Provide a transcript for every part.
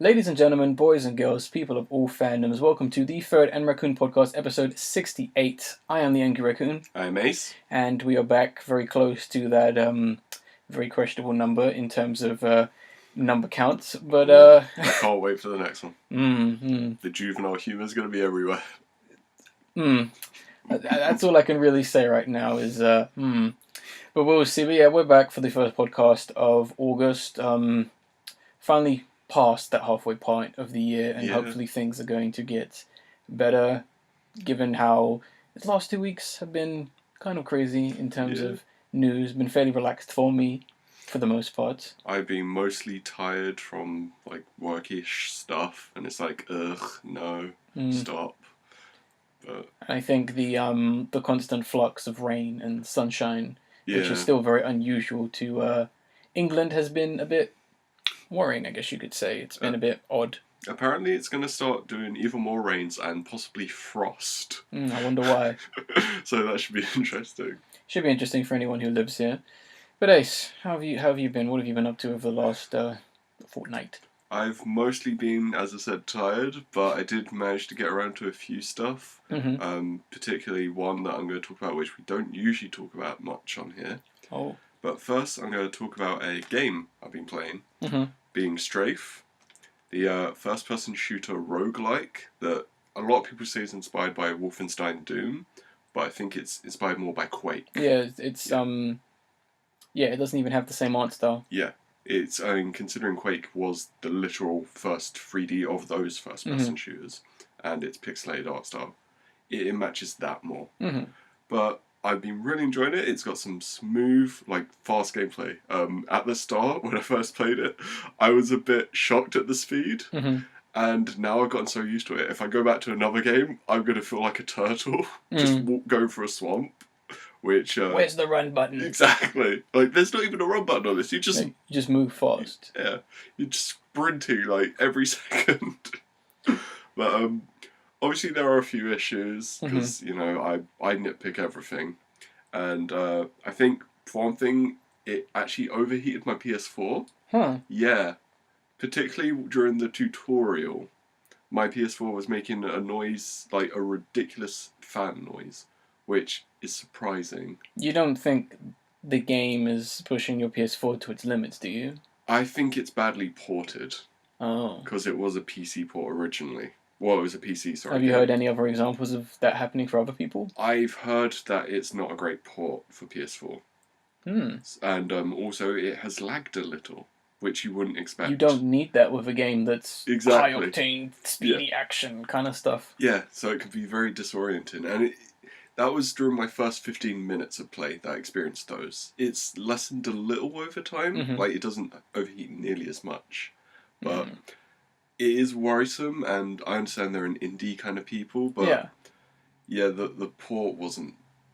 Ladies and gentlemen, boys and girls, people of all fandoms, welcome to the Ferret and Raccoon podcast, episode 68. I am the Angry Raccoon. I'm Ace. And we are back very close to that very questionable number in terms of number counts. But I can't wait for the next one. The juvenile humour is going to be everywhere. That's all I can really say right now is But we'll see. But yeah, we're back for the first podcast of August. Finally past that halfway point of the year, and hopefully things are going to get better, given how the last 2 weeks have been kind of crazy in terms of news. Been fairly relaxed for me, for the most part. I've been mostly tired from like workish stuff, and it's like, no, stop. But I think the constant flux of rain and sunshine, which is still very unusual to England, has been a bit worrying, I guess you could say. It's been a bit odd. Apparently it's going to start doing even more rains and possibly frost. I wonder why. So that should be interesting. Should be interesting for anyone who lives here. But Ace, how have you been? What have you been up to over the last fortnight? I've mostly been, as I said, tired, but I did manage to get around to a few stuff. Particularly one that I'm going to talk about, which we don't usually talk about much on here. Oh. But first, I'm going to talk about a game I've been playing, being Strafe, the first-person shooter roguelike that a lot of people say is inspired by Wolfenstein Doom, but I think it's inspired more by Quake. Yeah, it doesn't even have the same art style. Yeah, it's considering Quake was the literal first 3D of those first-person shooters, and its pixelated art style, it matches that more. But I've been really enjoying it. It's got some smooth, fast gameplay. At the start, when I first played it, I was a bit shocked at the speed. And now I've gotten so used to it. If I go back to another game, I'm going to feel like a turtle, just going through a swamp. Which where's the run button? Exactly. There's not even a run button on this. You just move fast. Yeah. You're just sprinting, every second. But, obviously, there are a few issues because I nitpick everything, and I think for one thing, it actually overheated my PS4. Yeah, particularly during the tutorial, my PS4 was making a noise a ridiculous fan noise, which is surprising. You don't think the game is pushing your PS4 to its limits, do you? I think it's badly ported. Oh. Because it was a PC port originally. Well, it was a PC, sorry. Have you heard any other examples of that happening for other people? I've heard that it's not a great port for PS4. And also, it has lagged a little, which you wouldn't expect. You don't need that with a game that's high-octane, speedy action kind of stuff. Yeah, so it can be very disorienting. And that was during my first 15 minutes of play that I experienced those. It's lessened a little over time. It doesn't overheat nearly as much. But it is worrisome, and I understand they're an indie kind of people, but the port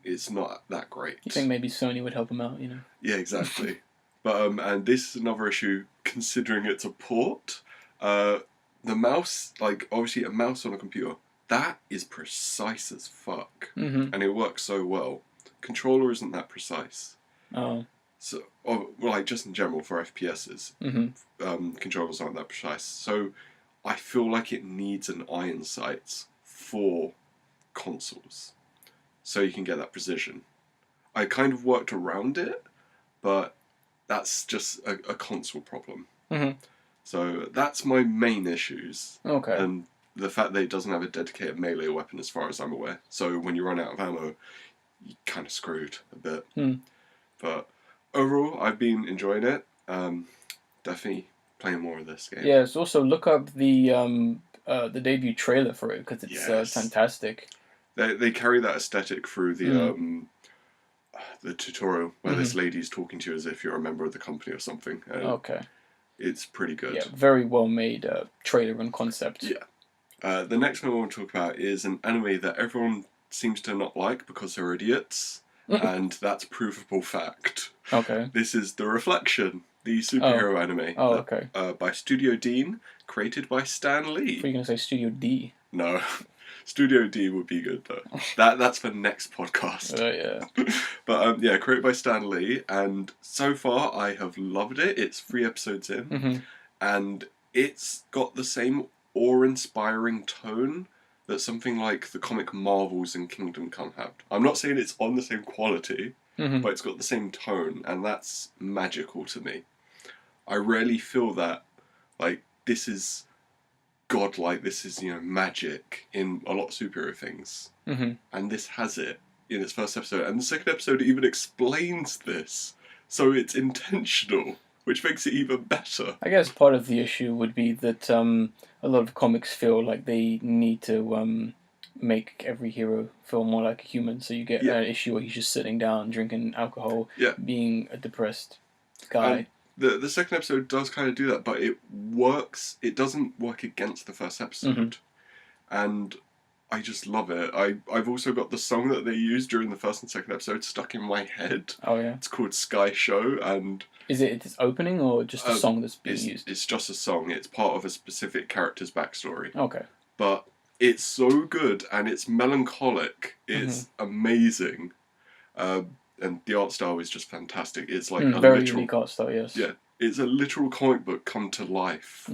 it's not that great. You think maybe Sony would help them out, Yeah, exactly. But and this is another issue, considering it's a port. The mouse, obviously a mouse on a computer, that is precise as fuck. And it works so well. Controller isn't that precise. Oh. So, just in general for FPSs, controllers aren't that precise. So, I feel like it needs an iron sights for consoles, so you can get that precision. I kind of worked around it, but that's just a console problem. So that's my main issues. Okay. And the fact that it doesn't have a dedicated melee weapon, as far as I'm aware. So when you run out of ammo, you're kind of screwed a bit. But overall, I've been enjoying it. Definitely playing more of this game. Yes. Also, look up the debut trailer for it because it's fantastic. They carry that aesthetic through the tutorial where this lady's talking to you as if you're a member of the company or something. Okay. It's pretty good. Yeah, very well made trailer and concept. Yeah. The next one I want to talk about is an anime that everyone seems to not like because they're idiots, and that's provable fact. Okay. This is The Reflection, the superhero anime. Oh, okay. By Studio Dean, created by Stan Lee. I thought you were going to say Studio D. No. Studio D would be good, though. That's for next podcast. Yeah. But, created by Stan Lee, and so far I have loved it. It's 3 episodes in, and it's got the same awe-inspiring tone that something like the comic Marvels and Kingdom Come have. I'm not saying it's on the same quality, but it's got the same tone, and that's magical to me. I rarely feel that, like, this is godlike, this is, magic in a lot of superhero things. And this has it in its first episode. And the second episode even explains this. So it's intentional, which makes it even better. I guess part of the issue would be that a lot of comics feel like they need to make every hero feel more like a human. So you get an issue where he's just sitting down, drinking alcohol, being a depressed guy. And the second episode does kind of do that, but it works. It doesn't work against the first episode. And I just love it. I've also got the song that they used during the first and second episode stuck in my head. Oh, yeah. It's called Sky Show, and... Is it its opening, or just a song that's being used? It's just a song. It's part of a specific character's backstory. Okay. But it's so good, and it's melancholic. It's amazing. And the art style is just fantastic. It's like a very literal... unique art style, yes. Yeah. It's a literal comic book come to life.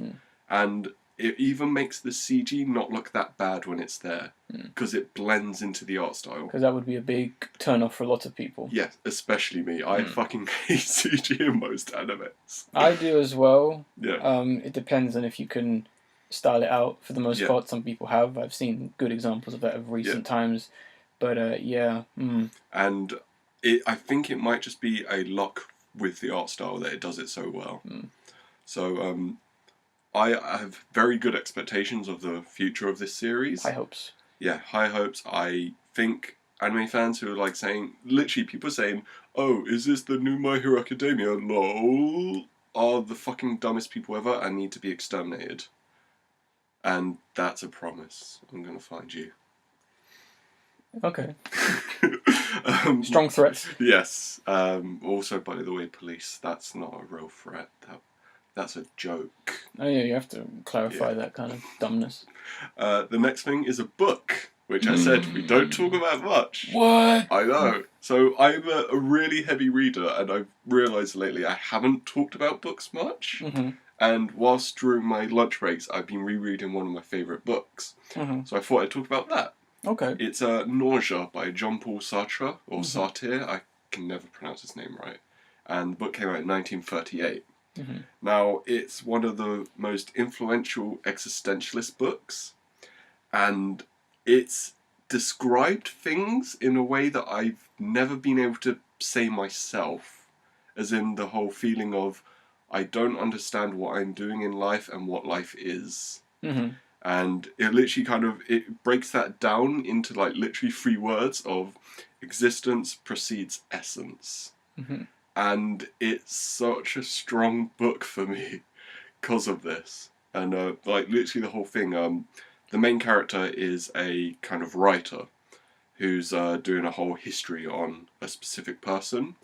And it even makes the CG not look that bad when it's there, because it blends into the art style. Because that would be a big turn-off for a lot of people. Yeah, especially me. I fucking hate CG in most animes. I do as well. Yeah. It depends on if you can style it out. For the most part, some people have. I've seen good examples of that of recent times. But, yeah. And I think it might just be a luck with the art style that it does it so well. So, I have very good expectations of the future of this series. High hopes. Yeah, high hopes. I think anime fans who are like saying, literally people saying, oh, is this the new My Hero Academia? LOL. Are the fucking dumbest people ever and need to be exterminated. And that's a promise. I'm going to find you. Okay. Strong threats. Yes. Also, by the way, police, that's not a real threat. That's a joke. Oh yeah, you have to clarify that kind of dumbness. The next thing is a book, which I said we don't talk about much. What? I know. So I'm a really heavy reader, and I've realised lately I haven't talked about books much. And whilst during my lunch breaks, I've been rereading one of my favourite books. So I thought I'd talk about that. Okay. It's Nausea by Jean-Paul Sartre, or Sartre. I can never pronounce his name right. And the book came out in 1938. Now, it's one of the most influential existentialist books, and it's described things in a way that I've never been able to say myself, as in the whole feeling of, I don't understand what I'm doing in life and what life is. And it literally it breaks that down into like literally 3 words of existence precedes essence. And it's such a strong book for me because of this. And like literally the whole thing, the main character is a kind of writer who's doing a whole history on a specific person,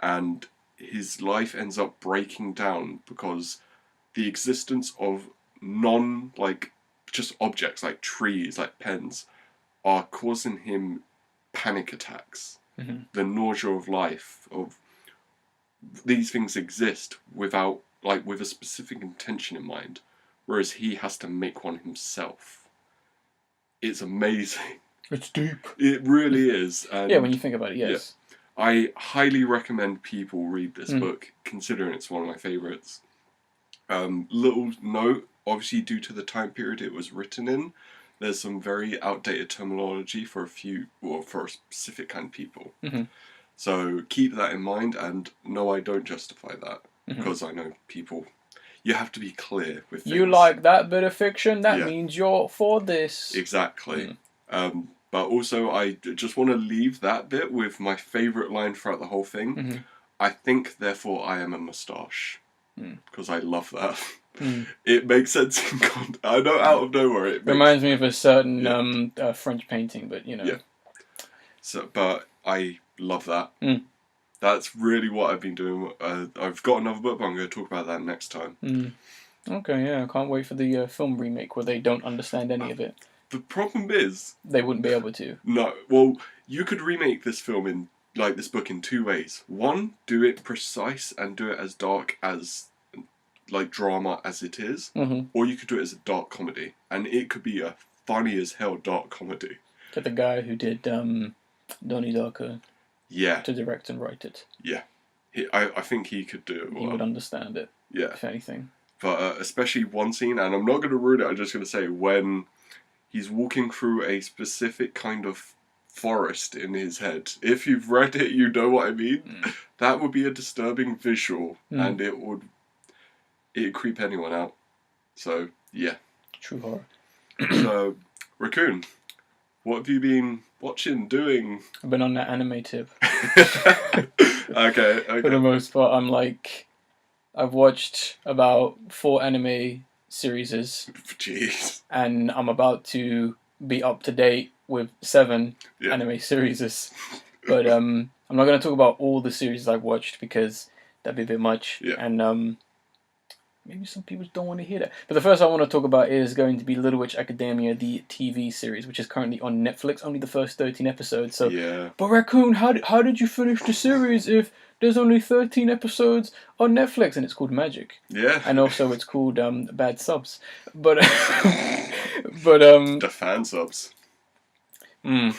and his life ends up breaking down because the existence of just objects like trees, like pens, are causing him panic attacks. The nausea of life, of these things exist without, like, with a specific intention in mind, whereas he has to make one himself. It's amazing. It's deep. It really is. And yeah, when you think about it, yes. Yeah, I highly recommend people read this book, considering it's one of my favourites. Little note, obviously due to the time period it was written in, there's some very outdated terminology for a specific kind of people. So keep that in mind, and no, I don't justify that, because I know people, you have to be clear with things. You like that bit of fiction, that means you're for this. Exactly. But also, I just want to leave that bit with my favourite line throughout the whole thing. I think, therefore, I am a moustache. Because I love that. It makes sense in context. I know out of nowhere it reminds me of a certain French painting, but you know. Yeah. So, but I love that. That's really what I've been doing. I've got another book, but I'm going to talk about that next time. Okay, yeah, I can't wait for the film remake where they don't understand any of it. The problem is... They wouldn't be able to. No, well, you could remake this film this book in 2 ways. One, do it precise and do it as dark as like drama as it is, Mm-hmm. or you could do it as a dark comedy, and it could be a funny as hell dark comedy. Get the guy who did Donnie Darko Yeah, to direct and write it. yeah. I think he could do it well. He would understand it, Yeah. if anything. But especially one scene, and I'm not going to ruin it, I'm just going to say when he's walking through a specific kind of forest in his head. If you've read it, you know what I mean. That would be a disturbing visual, and it'd creep anyone out. So, yeah. True horror. So, Raccoon, what have you been watching, doing? I've been on that anime tip. Okay. For the most part, I've watched about 4 anime series, Jeez. and I'm about to be up to date with 7 anime series. But I'm not going to talk about all the series I've watched because that'd be a bit much. Yeah. And maybe some people don't want to hear that. But the first I want to talk about is going to be Little Witch Academia, the TV series, which is currently on Netflix. Only the first 13 episodes. So, yeah. But Raccoon, how did you finish the series if there's only 13 episodes on Netflix? And it's called Magic. Yeah. And also it's called Bad Subs. But the fan subs. You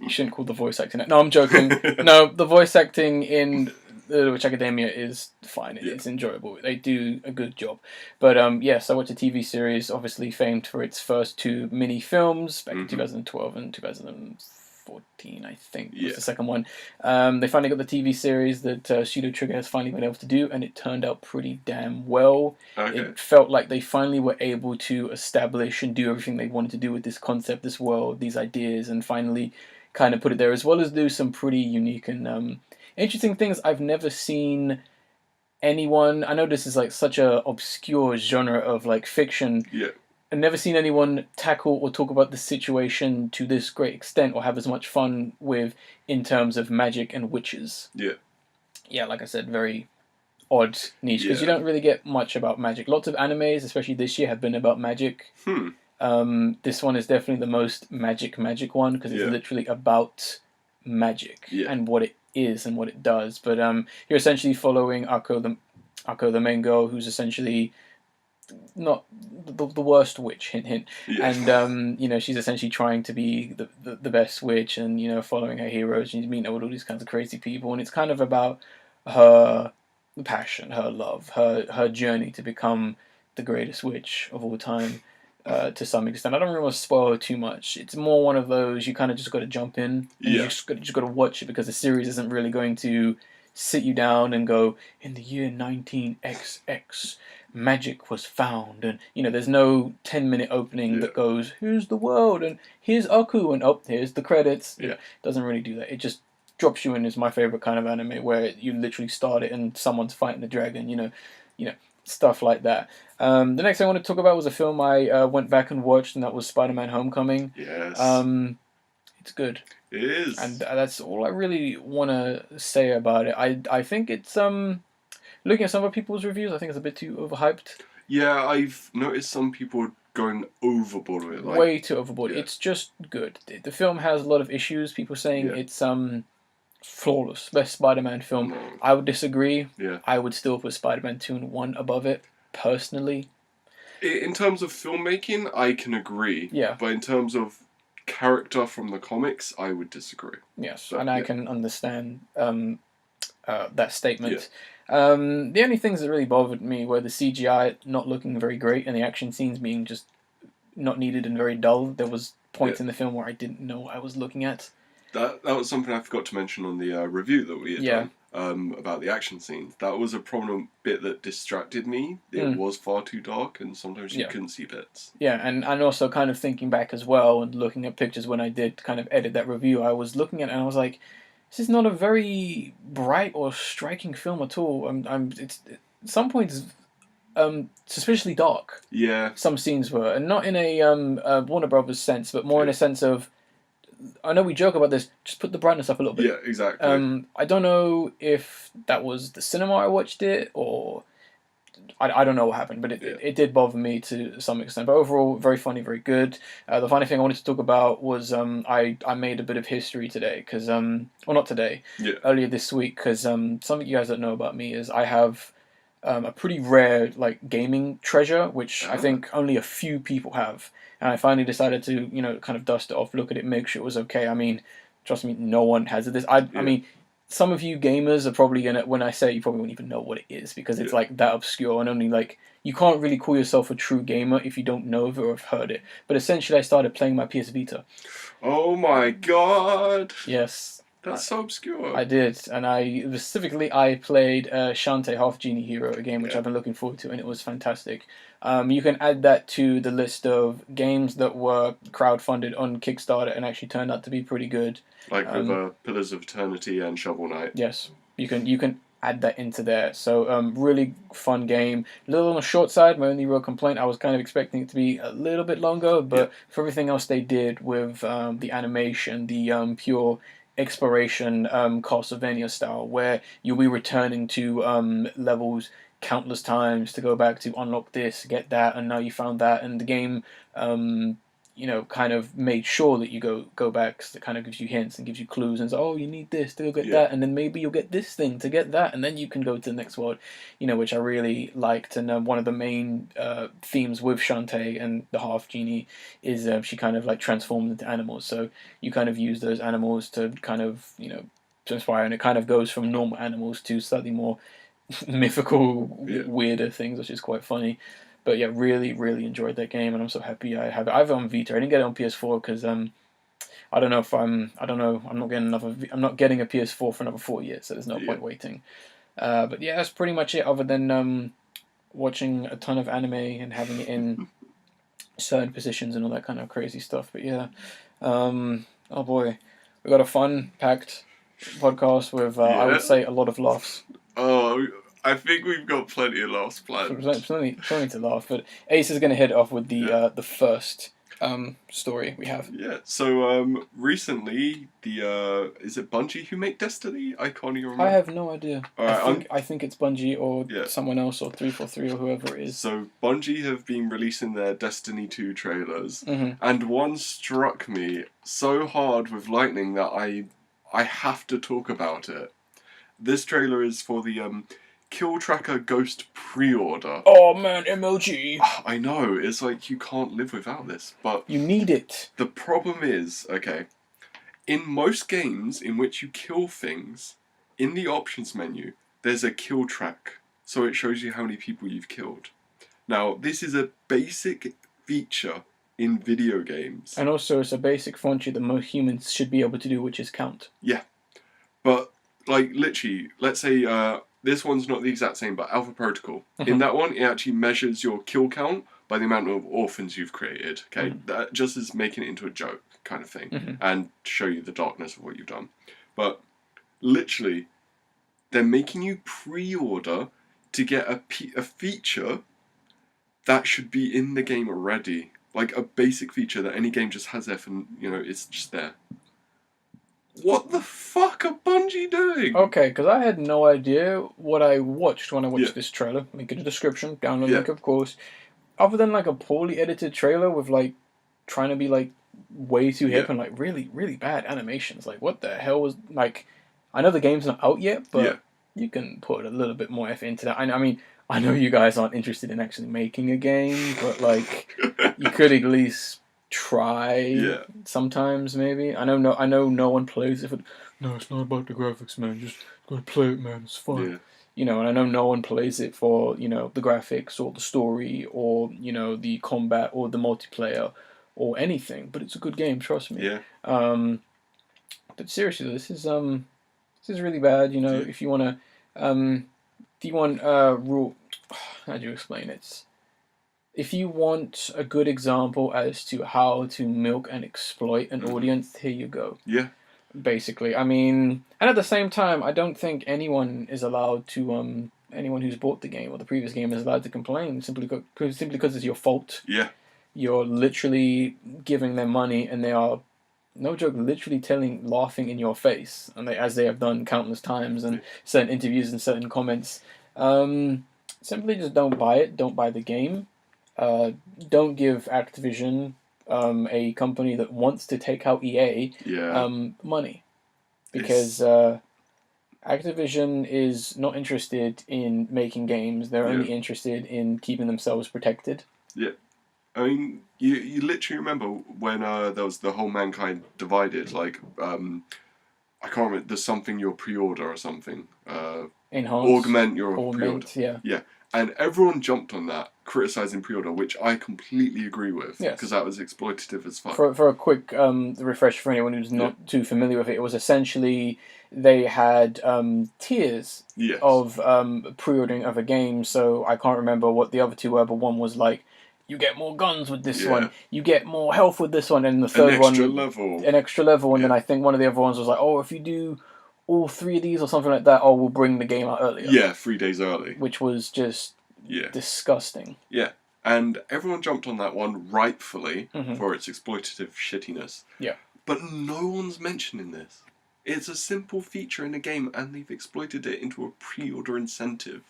shouldn't call the voice acting. No, I'm joking. No, the voice acting in Little Witch Academia is fine. It's enjoyable. They do a good job. But yes, I watched a TV series, obviously famed for its first 2 mini films back in 2012 and 2014, I think, was the second one. They finally got the TV series that Pseudo Trigger has finally been able to do, and it turned out pretty damn well. Okay. It felt like they finally were able to establish and do everything they wanted to do with this concept, this world, these ideas, and finally kind of put it there, as well as do some pretty unique and interesting things. I've never seen anyone, I know this is like such a obscure genre of like fiction. Yeah. I've never seen anyone tackle or talk about the situation to this great extent or have as much fun with in terms of magic and witches. Yeah. Yeah, like I said, very odd niche because you don't really get much about magic. Lots of animes, especially this year, have been about magic. This one is definitely the most magic one because it's literally about magic and what it is and what it does. But you're essentially following Ako, the main girl, who's essentially not the worst witch, hint hint. And you know, she's essentially trying to be the best witch, and you know, following her heroes, and she's meeting up with all these kinds of crazy people, and it's kind of about her passion, her love, her journey to become the greatest witch of all time. To some extent, I don't really want to spoil too much. It's more one of those you kind of just got to jump in, and you just got to watch it because the series isn't really going to sit you down and go, in the year 19XX, magic was found, and you know, there's no 10-minute opening that goes, here's the world, and here's Aku, and here's the credits. It doesn't really do that. It just drops you in. Is my favorite kind of anime where you literally start it and someone's fighting the dragon. You know, stuff like that. The next thing I want to talk about was a film I went back and watched, and that was Spider-Man: Homecoming. Yes. It's good. It is. And that's all I really want to say about it. I think it's looking at some of people's reviews, I think it's a bit too overhyped. Yeah, I've noticed some people going overboard with it. Like, way too overboard. It's just good. The film has a lot of issues. People saying it's flawless, best Spider-Man film. No. I would disagree. Yeah. I would still put Spider-Man 2 and 1 above it, personally. In terms of filmmaking, I can agree. Yeah. But in terms of character from the comics, I would disagree. Yes, and I can understand that statement. Yeah. The only things that really bothered me were the CGI not looking very great and the action scenes being just not needed and very dull. There was points in the film where I didn't know what I was looking at. That was something I forgot to mention on the review that we had done about the action scenes. That was a prominent bit that distracted me. It was far too dark, and sometimes you couldn't see bits. Yeah, and also kind of thinking back as well and looking at pictures when I did kind of edit that review, I was looking at it and I was like, this is not a very bright or striking film at all. It's at some points suspiciously dark. Yeah. Some scenes were, and not in a Warner Brothers sense, but more in a sense of, I know we joke about this, just put the brightness up a little bit. Yeah, exactly. I don't know if that was the cinema I watched it, or I don't know what happened, but it did bother me to some extent. But overall, very funny, very good. The funny thing I wanted to talk about was I made a bit of history today, because, well, not today, earlier this week, because something you guys don't know about me is I have a pretty rare like gaming treasure, which I think only a few people have. And I finally decided to, kind of dust it off, look at it, make sure it was okay. I mean, trust me, no one has this. I mean, some of you gamers are probably gonna, when I say it, you probably won't even know what it is because it's like that obscure and only like, you can't really call yourself a true gamer if you don't know of it or have heard it. But essentially, I started playing my PS Vita. Oh my god! Yes. That's so obscure. I did, and I played Shantae Half Genie Hero, a game which I've been looking forward to, and it was fantastic. You can add that to the list of games that were crowdfunded on Kickstarter and actually turned out to be pretty good. Like with Pillars of Eternity and Shovel Knight. Yes, you can add that into there. So really fun game. A little on the short side. My only real complaint, I was kind of expecting it to be a little bit longer, but for everything else they did with the animation, the pure exploration Castlevania style, where you'll be returning to levels countless times to go back to unlock this, get that, and now you found that, and the game kind of made sure that you go back, so it kind of gives you hints and gives you clues and says, oh, you need this to go get that, and then maybe you'll get this thing to get that, and then you can go to the next world, which I really liked. And one of the main themes with Shantae and the Half Genie is she kind of like transforms into animals, so you kind of use those animals to kind of, to inspire, and it kind of goes from normal animals to slightly more mythical, weirder things, which is quite funny. But yeah, really, really enjoyed that game, and I'm so happy I have it. I have it on Vita. I didn't get it on PS4 because I don't know if I'm not getting a PS4 for another 4 years, so there's no point waiting. But yeah, that's pretty much it. Other than watching a ton of anime and having it in certain positions and all that kind of crazy stuff. But yeah, oh boy, we got a fun packed podcast with I would say a lot of laughs. Oh, I think we've got plenty of laughs planned. Plenty to laugh, but Ace is going to hit off with the first story we have. Yeah, so recently, is it Bungie who make Destiny? I can't even remember. I have no idea. Right, I think it's Bungie or someone else or 343 or whoever it is. So Bungie have been releasing their Destiny 2 trailers, Mm-hmm. and one struck me so hard with lightning that I have to talk about it. This trailer is for the Kill Tracker Ghost pre-order. Oh man, MLG. I know, it's like you can't live without this, but you need it. The problem is, okay, in most games in which you kill things, in the options menu, there's a kill track, so it shows you how many people you've killed. Now, this is a basic feature in video games. And also, it's a basic function that most humans should be able to do, which is count. Yeah, but like literally, let's say this one's not the exact same, but Alpha Protocol. Mm-hmm. In that one, it actually measures your kill count by the amount of orphans you've created. Okay, that just is making it into a joke kind of thing, and show you the darkness of what you've done. But literally, they're making you pre-order to get a feature that should be in the game already, like a basic feature that any game just has there for, it's just there. What the fuck are Bungie doing? Okay, because I had no idea what I watched when I watched this trailer. Link in the description, download link of course. Other than like a poorly edited trailer with like trying to be like way too hip and like really, really bad animations. Like what the hell was like? I know the game's not out yet, but you can put a little bit more effort into that. I mean, I know you guys aren't interested in actually making a game, but like you could at least try sometimes maybe. I know no one plays it. No, it's not about the graphics, man. Just go play it, man. It's fun. And I know no one plays it for the graphics or the story or the combat or the multiplayer or anything. But it's a good game, trust me. But seriously, this is really bad. If you wanna rule, how do you explain it? If you want a good example as to how to milk and exploit an audience, here you go. Yeah. Basically, I mean, and at the same time, I don't think anyone is allowed to, anyone who's bought the game or the previous game is allowed to complain simply because it's your fault. Yeah. You're literally giving them money, and they are, no joke, literally laughing in your face, and as they have done countless times in certain interviews and certain comments. Simply just don't buy it. Don't buy the game. Don't give Activision, a company that wants to take out EA, money, because Activision is not interested in making games. They're only interested in keeping themselves protected. Yeah. I mean, you literally remember when there was the whole Mankind Divided, like, I can't remember, there's something your pre-order or something. Enhance. Augment your pre-order. Yeah. Yeah. And everyone jumped on that, criticising pre-order, which I completely agree with, because that was exploitative as fuck. For a quick refresh for anyone who's not too familiar with it, it was essentially they had tiers of pre-ordering of a game, so I can't remember what the other two were, but one was like, you get more guns with this one, you get more health with this one, and the third one... An extra level, and then I think one of the other ones was like, oh, if you do all 3 of these or something like that, we'll bring the game out earlier. Yeah, 3 days early. Which was just disgusting. Yeah, and everyone jumped on that one rightfully for its exploitative shittiness. Yeah. But no one's mentioning this. It's a simple feature in the game, and they've exploited it into a pre-order incentive.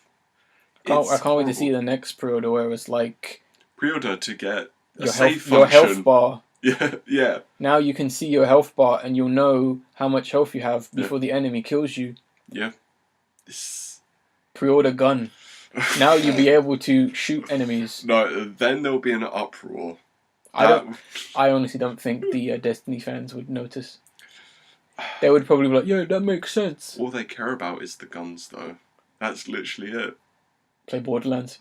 I can't wait to see the next pre-order where it's like... Pre-order to get your health bar. Yeah. Now you can see your health bar and you'll know how much health you have before the enemy kills you. Yeah. Pre-order gun. Now you'll be able to shoot enemies. No, then there'll be an uproar. I honestly don't think the Destiny fans would notice. They would probably be like, yeah, that makes sense. All they care about is the guns, though. That's literally it. Play Borderlands.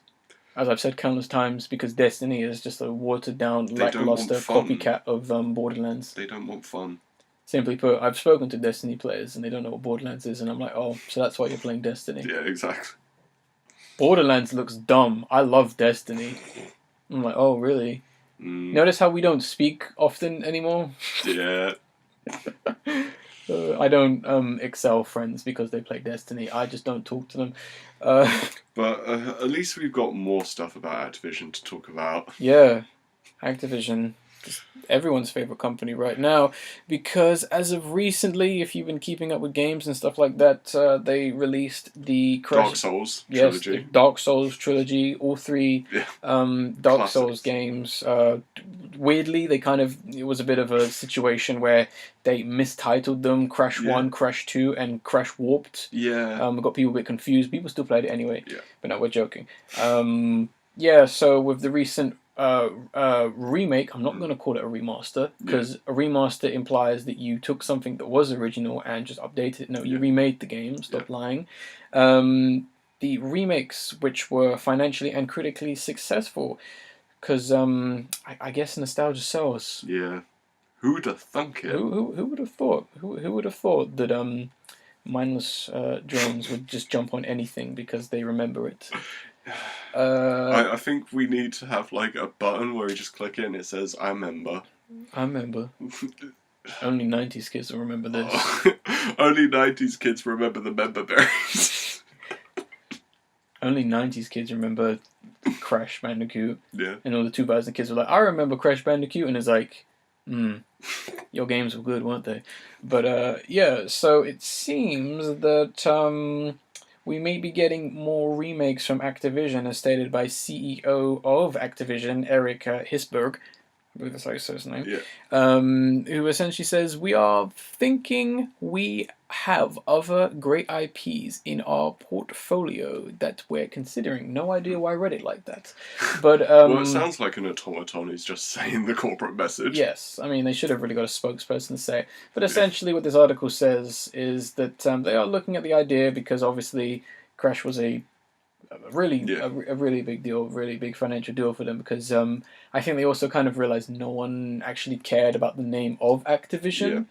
As I've said countless times, because Destiny is just a watered-down, lackluster copycat of Borderlands. They don't want fun. Simply put, I've spoken to Destiny players, and they don't know what Borderlands is, and I'm like, oh, so that's why you're playing Destiny. Yeah, exactly. Borderlands looks dumb. I love Destiny. I'm like, oh, really? Notice how we don't speak often anymore? Yeah. I don't excel friends because they play Destiny. I just don't talk to them. But at least we've got more stuff about Activision to talk about. Yeah, Activision, just everyone's favourite company right now, because as of recently, if you've been keeping up with games and stuff like that, they released the Dark Souls trilogy. Yes, the Dark Souls trilogy, all 3 Dark Classics. Souls games. Weirdly, it was a bit of a situation where they mistitled them Crash 1, Crash 2, and Crash Warped. Yeah. Got people a bit confused. People still played it anyway. Yeah. But no, we're joking. So with the recent remake, I'm not going to call it a remaster, because a remaster implies that you took something that was original and just updated it. No, you remade the game. Stop lying. The remakes, which were financially and critically successful, because I guess nostalgia sells. Yeah. Who'd have thunk it? Who would have thought? Who would have thought that mindless drones would just jump on anything because they remember it? I think we need to have like a button where you just click it and it says, I remember. I remember. Only 90s kids will remember this. Only 90s kids remember the member berries. Only 90s kids remember Crash Bandicoot. Yeah. And all the 2000 kids were like, I remember Crash Bandicoot, and it's like, your games were good, weren't they? But so it seems that we may be getting more remakes from Activision, as stated by CEO of Activision, Eric Hisberg. I believe that's how you say his name. Yeah. Who essentially says, we are thinking we have other great IPs in our portfolio that we're considering. No idea why I read it like that. But well, it sounds like an automaton who's just saying the corporate message. Yes. I mean, they should have really got a spokesperson to say it. But essentially what this article says is that they are looking at the idea, because obviously Crash was a really big deal, really big financial deal for them, because I think they also kind of realized no one actually cared about the name of Activision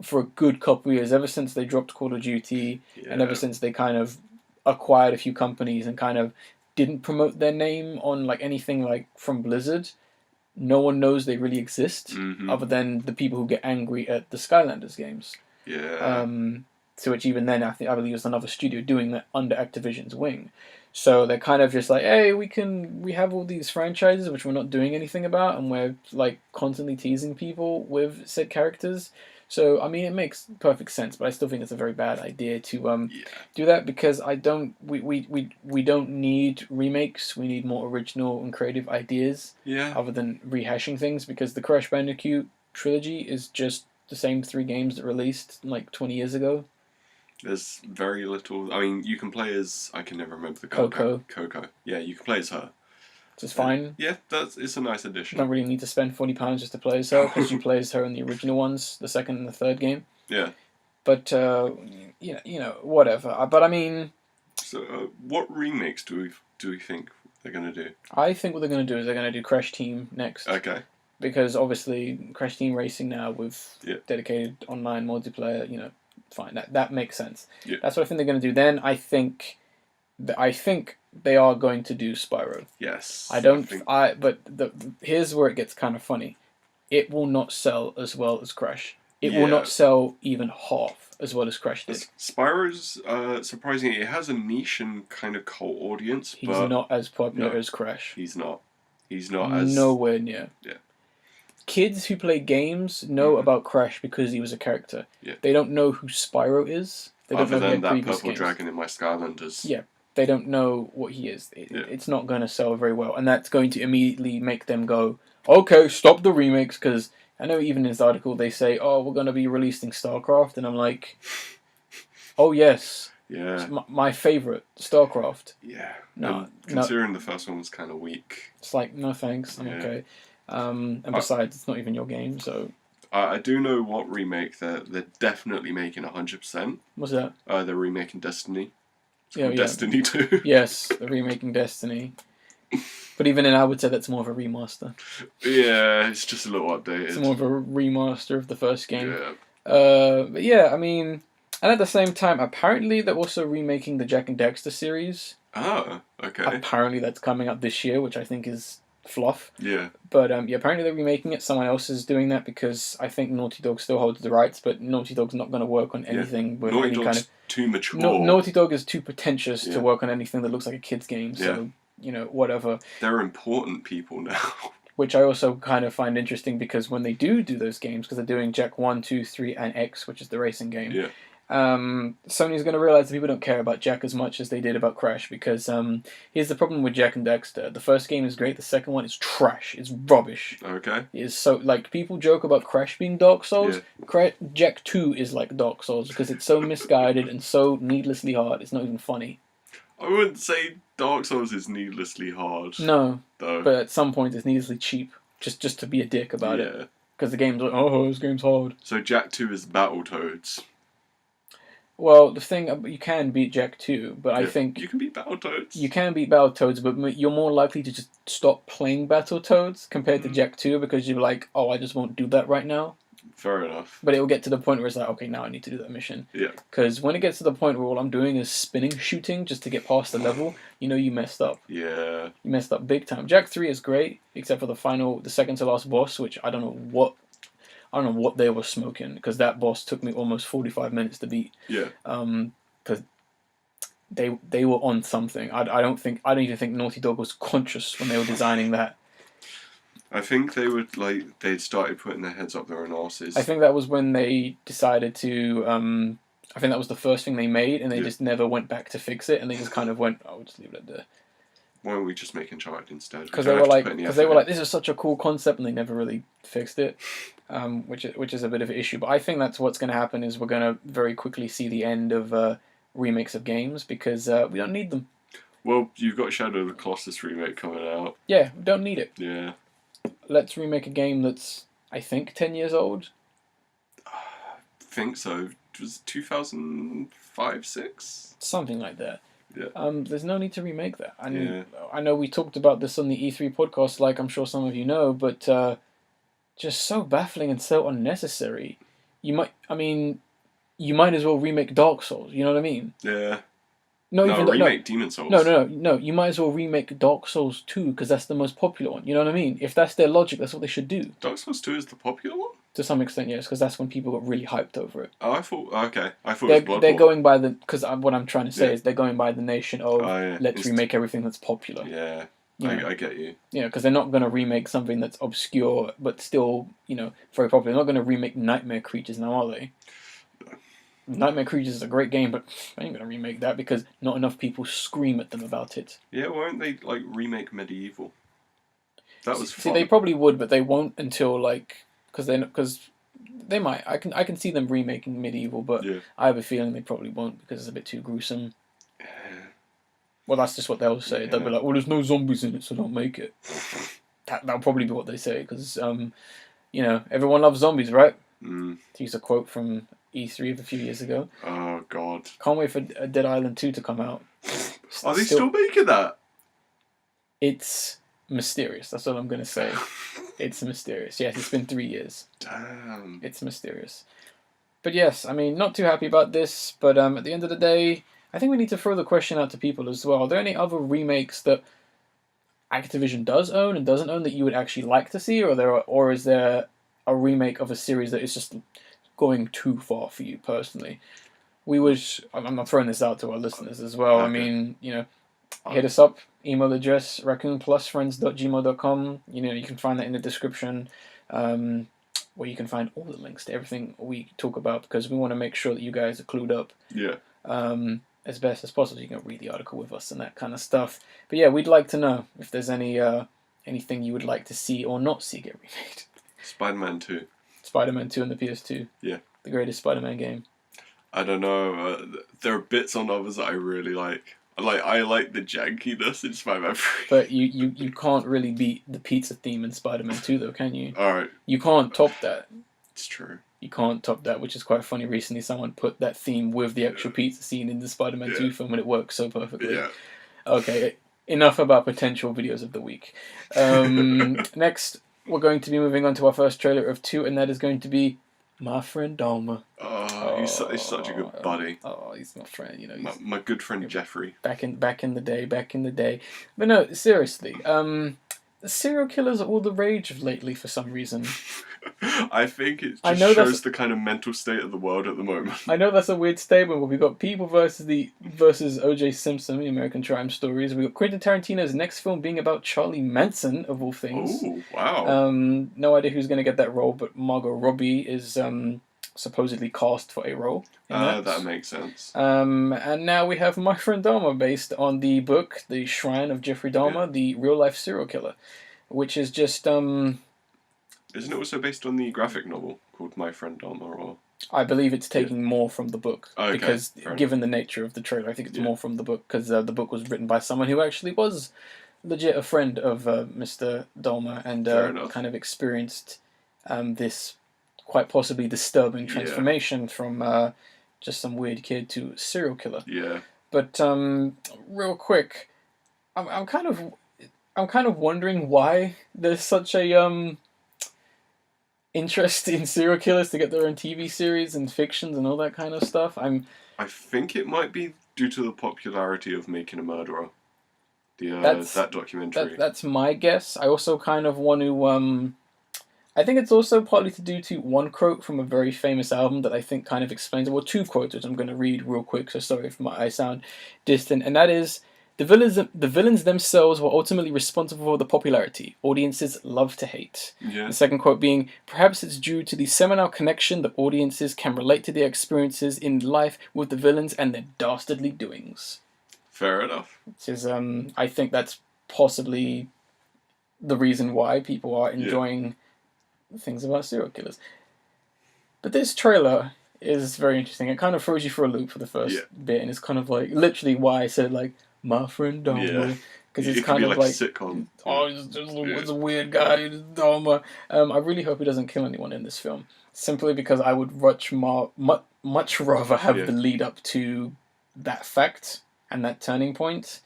for a good couple of years, ever since they dropped Call of Duty and ever since they kind of acquired a few companies and kind of didn't promote their name on like anything like from Blizzard. No one knows they really exist other than the people who get angry at the Skylanders games. Yeah. To which even then I believe there's another studio doing that under Activision's wing. So they're kind of just like, hey, we have all these franchises which we're not doing anything about, and we're like constantly teasing people with said characters. So I mean, it makes perfect sense, but I still think it's a very bad idea to do that, because we don't need remakes. We need more original and creative ideas. Yeah. Other than rehashing things, because the Crash Bandicoot trilogy is just the same 3 games that released like 20 years ago. There's very little. I mean, you can play as I can never remember the girl. Coco. Yeah, you can play as her. Which is fine. Yeah, it's a nice addition. Don't really need to spend £40 just to play as her because you play as her in the original ones, the second and the third game. Yeah. But whatever. But I mean. So, what remakes do we think they're gonna do? I think what they're gonna do is they're gonna do Crash Team next. Okay. Because obviously Crash Team Racing now with dedicated online multiplayer, fine. That makes sense. Yeah. That's what I think they're gonna do. Then I think they are going to do Spyro. Yes. Here's where it gets kind of funny. It will not sell as well as Crash. It will not sell even half as well as Crash did. Spyro's surprisingly, it has a niche and kind of cult audience. He's not as popular as Crash. He's not as nowhere near. Yeah. Kids who play games know about Crash because he was a character. Yeah. They don't know who Spyro is. They don't Other know than that previous purple games. dragon in my Skylanders. Yeah. They don't know what he is. It's not going to sell very well. And that's going to immediately make them go, okay, stop the remakes. Because I know even in this article they say, oh, we're going to be releasing StarCraft. And I'm like, oh, yes. Yeah. It's my favourite, StarCraft. Yeah. No. Considering the first one was kind of weak. It's like, no thanks, I'm okay. And besides, it's not even your game, so... I do know what remake they're definitely making 100%. What's that? They're remaking Destiny. Destiny 2. Yes, they're remaking Destiny. But even then, I would say that's more of a remaster. Yeah, it's just a little updated. It's more of a remaster of the first game. Yeah. But yeah, I mean... And at the same time, apparently they're also remaking the Jak and Daxter series. Oh, okay. Apparently that's coming up this year, which I think is fluff. Yeah. But apparently they're remaking it. Someone else is doing that because I think Naughty Dog still holds the rights, but Naughty Dog's not going to work on anything with Naughty any Dog's kind of... too mature. Naughty Dog is too pretentious to work on anything that looks like a kid's game, so, whatever. They're important people now. Which I also kind of find interesting because when they do those games, because they're doing Jak 1, 2, 3, and X, which is the racing game, Sony's going to realize that people don't care about Jak as much as they did about Crash, because here's the problem with Jak and Daxter. The first game is great, the second one is trash. It's rubbish. Okay. It is so, like, people joke about Crash being Dark Souls. Jak 2 is like Dark Souls because it's so misguided and so needlessly hard, it's not even funny. I wouldn't say Dark Souls is needlessly hard. No, though. But at some point it's needlessly cheap, just to be a dick about it. Because the game's like, oh, this game's hard. So Jak 2 is Battletoads. Well, the thing, you can beat Jak 2, but I think... You can beat Battletoads. You can beat Battletoads, but you're more likely to just stop playing Battletoads compared to Jak 2, because you're like, oh, I just won't do that right now. Fair enough. But it will get to the point where it's like, okay, now I need to do that mission. Yeah. Because when it gets to the point where all I'm doing is spinning shooting just to get past the level, you messed up. Yeah. You messed up big time. Jak 3 is great, except for the second to last boss, which I don't know what they were smoking, because that boss took me almost 45 minutes to beat. Yeah. Because they were on something. I don't even think Naughty Dog was conscious when they were designing that. I think they'd started putting their heads up their own arses. I think that was when they decided to. I think that was the first thing they made, and they just never went back to fix it, and they just kind of went, "Oh, we'll just leave it there." Why don't we just make Uncharted instead? Because they were like, this is such a cool concept, and they never really fixed it, which is a bit of an issue. But I think that's what's going to happen is we're going to very quickly see the end of remakes of games because we don't need them. Well, you've got Shadow of the Colossus remake coming out. Yeah, we don't need it. Yeah. Let's remake a game that's, I think, 10 years old. I think so. It was 2005, 6? Something like that. Yeah. There's no need to remake that. I know we talked about this on the E3 podcast, like I'm sure some of you know, but just so baffling and so unnecessary. You might as well remake Dark Souls. You know what I mean? Yeah. Remake Demon Souls. No. You might as well remake Dark Souls 2 because that's the most popular one. You know what I mean? If that's their logic, that's what they should do. Dark Souls 2 is the popular one? To some extent, yes, because that's when people got really hyped over it. Oh, I thought it was Bloodborne. They're going by because what I'm trying to say is they're going by the nation of let's remake everything that's popular. Yeah, I get you. Yeah, because they're not going to remake something that's obscure but still, very popular. They're not going to remake Nightmare Creatures now, are they? Nightmare Creatures is a great game, but they ain't going to remake that because not enough people scream at them about it. Yeah, why don't they remake Medieval? That was fun. See, they probably would, but they won't until because They might. I can see them remaking Medieval, but I have a feeling they probably won't because it's a bit too gruesome. Well, that's just what they'll say. They'll be like, "Well, there's no zombies in it, so don't make it." That'll probably be what they say because you know, everyone loves zombies, right? To use a quote from E3 of a few years ago. Oh God! Can't wait for Dead Island 2 to come out. Are they still making that? It's mysterious. That's all I'm gonna say. It's mysterious. Yes, it's been 3 years. Damn. It's mysterious. But yes, I mean, not too happy about this. But at the end of the day, I think we need to throw the question out to people as well. Are there any other remakes that Activision does own and doesn't own that you would actually like to see, or is there a remake of a series that is just going too far for you personally? I'm not throwing this out to our listeners as well. Okay. I mean, you know, hit us up. Email address raccoonplusfriends@gmail.com. You know, you can find that in the description, where you can find all the links to everything we talk about because we want to make sure that you guys are clued up. Yeah. As best as possible. You can read the article with us and that kind of stuff. But yeah, we'd like to know if there's anything you would like to see or not see get remade. Spider-Man 2. Spider-Man 2 on the PS2. Yeah. The greatest Spider-Man game. I don't know. There are bits on others that I really like. I like the jankiness in Spider-Man 3. But you can't really beat the pizza theme in Spider-Man 2 though, can you? Alright. You can't top that. It's true. You can't top that, which is quite funny. Recently, someone put that theme with the actual pizza scene in the Spider-Man 2 film, and it works so perfectly. Yeah. Okay, enough about potential videos of the week. Next, we're going to be moving on to our first trailer of 2, and that is going to be My Friend Dahmer. Oh, he's such a good buddy. Oh, he's my friend. You know, my good friend Jeffrey. Back in the day. But no, seriously. Serial killers are all the rage of lately for some reason. I think it just shows the kind of mental state of the world at the moment. I know that's a weird statement, but we've got people versus O.J. Simpson, the American Crime Stories. We've got Quentin Tarantino's next film being about Charlie Manson, of all things. Oh, wow. No idea who's going to get that role, but Margot Robbie is supposedly cast for a role. That makes sense. And now we have My Friend Dahmer, based on the book, The Shrine of Jeffrey Dahmer, the real-life serial killer, which is just... Isn't it also based on the graphic novel called My Friend Dahmer? Or I believe it's taking more from the book. Okay, because given the nature of the trailer, I think it's more from the book because the book was written by someone who actually was legit a friend of Mr. Dahmer and kind of experienced this quite possibly disturbing transformation from just some weird kid to serial killer. Yeah. But real quick, I'm kind of wondering why there's such a interest in serial killers to get their own TV series and fictions and all that kind of stuff. I think it might be due to the popularity of Making a Murderer. That documentary. That's my guess. I also kind of want to I think it's also partly to do to one quote from a very famous album that I think kind of explains it. Well, two quotes which I'm going to read real quick, so sorry if I sound distant. And that is, the villains themselves were ultimately responsible for the popularity. Audiences love to hate. Yeah. The second quote being, perhaps it's due to the seminal connection that audiences can relate to their experiences in life with the villains and their dastardly doings. Fair enough. Which is, I think that's possibly the reason why people are enjoying things about serial killers. But this trailer is very interesting. It kind of throws you for a loop for the first bit, and it's kind of like, literally why I said, like, My Friend Dahmer, because it's kind of like a sitcom. Oh, it's a weird guy, Dahmer. I really hope he doesn't kill anyone in this film, simply because I would much rather have the lead up to that fact and that turning point,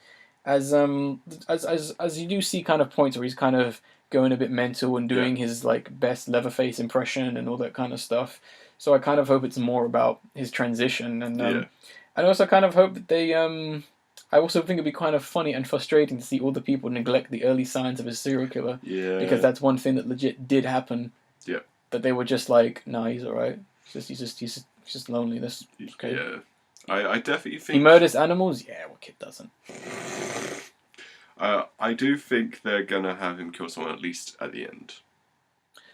as you do see kind of points where he's kind of going a bit mental and doing his like best Leatherface impression and all that kind of stuff. So I kind of hope it's more about his transition, and I also kind of hope that they I also think it'd be kind of funny and frustrating to see all the people neglect the early signs of a serial killer. Yeah. Because that's one thing that legit did happen. Yeah. That they were just like, nah, he's alright. He's just lonely. That's okay. Yeah. I definitely think... He murders animals? Yeah, what kid doesn't? I do think they're gonna have him kill someone at least at the end.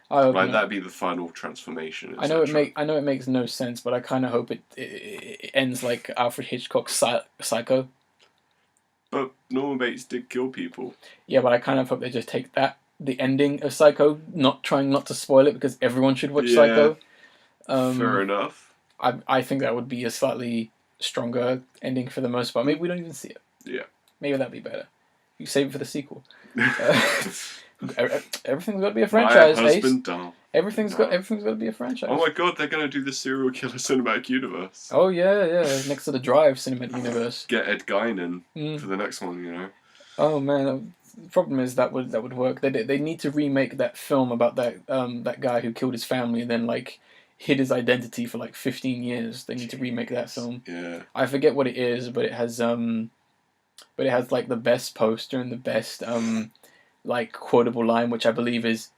That'd be the final transformation. I know it makes no sense, but I kind of hope it ends like Alfred Hitchcock's Psycho. But Norman Bates did kill people. Yeah, but I kind of hope they just take the ending of Psycho, trying not to spoil it because everyone should watch Psycho. Fair enough. I think that would be a slightly stronger ending for the most part. Maybe we don't even see it. Yeah. Maybe that'd be better. You save it for the sequel. Everything's got to be a franchise. My husband Dahmer. Everything's got to be a franchise. Oh my god, they're gonna do the serial killer cinematic universe. Oh yeah. Next to the Drive cinematic universe. Get Ed Gein in for the next one, you know. Oh man, the problem is that would work. They need to remake that film about that guy who killed his family and then like hid his identity for like 15 years. They need to remake that film. Yeah. I forget what it is, but it has like the best poster and the best like quotable line, which I believe is,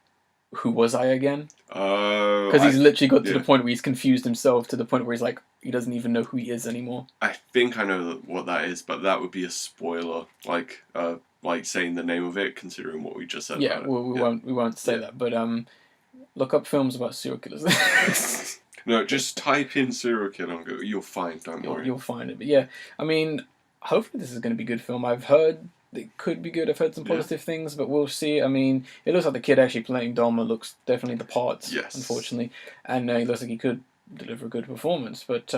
"Who was I again?" Because he's literally got to the point where he's confused himself to the point where he's like, he doesn't even know who he is anymore. I think I know what that is, but that would be a spoiler, like saying the name of it, considering what we just said. Yeah, about we won't say that, but look up films about serial killers. No, just type in serial killer and go, you'll find. Don't worry. You'll find it. But yeah, I mean, hopefully this is going to be a good film. I've heard it could be good. I've heard some positive things, but we'll see. I mean, it looks like the kid actually playing Dahmer looks definitely the part. Yes. Unfortunately, and he looks like he could deliver a good performance. But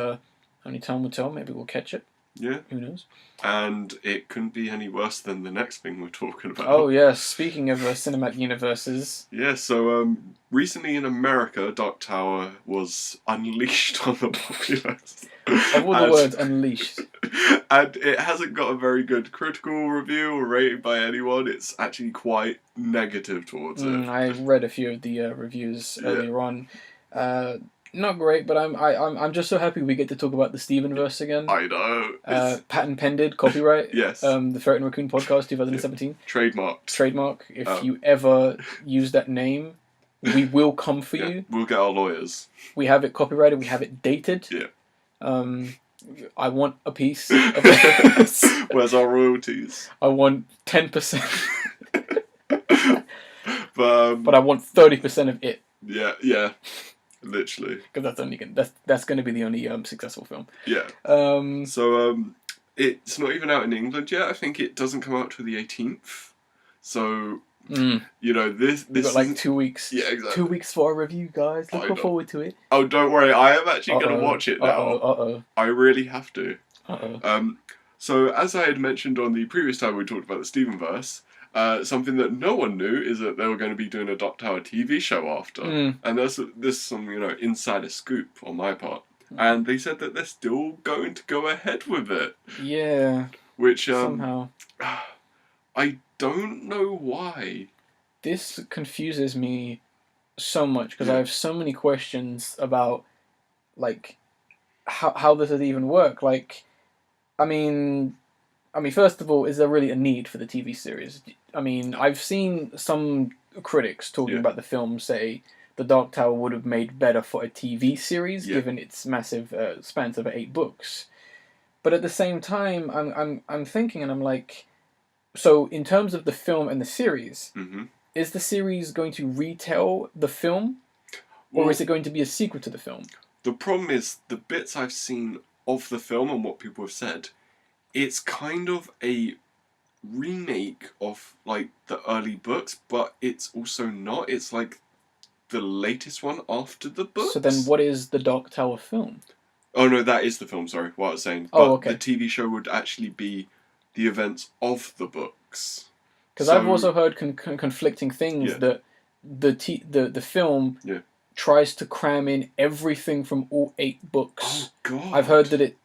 only time will tell. Maybe we'll catch it. Yeah. Who knows? And it couldn't be any worse than the next thing we're talking about. Oh yes. Speaking of cinematic universes. Yeah. So recently in America, Dark Tower was unleashed on the populace. Of all the words, unleashed. And it hasn't got a very good critical review or rating by anyone. It's actually quite negative towards it. I read a few of the reviews earlier on. Not great, but I'm just so happy we get to talk about the Stevenverse again. I know. Patent pended, copyright. Yes. The Ferret Raccoon podcast, 2017. Trademarked. Trademark. If you ever use that name, we will come for you. We'll get our lawyers. We have it copyrighted. We have it dated. Yeah. I want a piece of this. Where's our royalties? I want 10%. But I want 30% of it. Yeah. Literally. Because that's going to be the only successful film. Yeah. It's not even out in England yet. I think it doesn't come out till the 18th. So you know this. We've got like 2 weeks. Yeah, exactly. 2 weeks for a review, guys. Look forward to it. Oh, don't worry. I am actually going to watch it now. I really have to. So as I had mentioned on the previous time we talked about the Stevenverse, something that no one knew is that they were going to be doing a Dark Tower TV show after. And there's some, insider scoop on my part. And they said that they're still going to go ahead with it. Yeah. Which, somehow. I don't know why. This confuses me so much because I have so many questions about, like, how does it even work? Like, I mean, first of all, is there really a need for the TV series? I mean, I've seen some critics talking about the film say The Dark Tower would have made better for a TV series given its massive spans over 8 books. But at the same time, I'm thinking, and I'm like, so in terms of the film and the series, is the series going to retell the film, or is it going to be a sequel to the film? The problem is the bits I've seen of the film and what people have said, it's kind of a remake of like the early books, but it's also not. It's like the latest one after the books. So then what is the Dark Tower film? Oh no, that is the film, sorry, what I was saying. Oh, okay. The TV show would actually be the events of the books. Because I've also heard conflicting things that the film tries to cram in everything from all 8 books. Oh god. I've heard that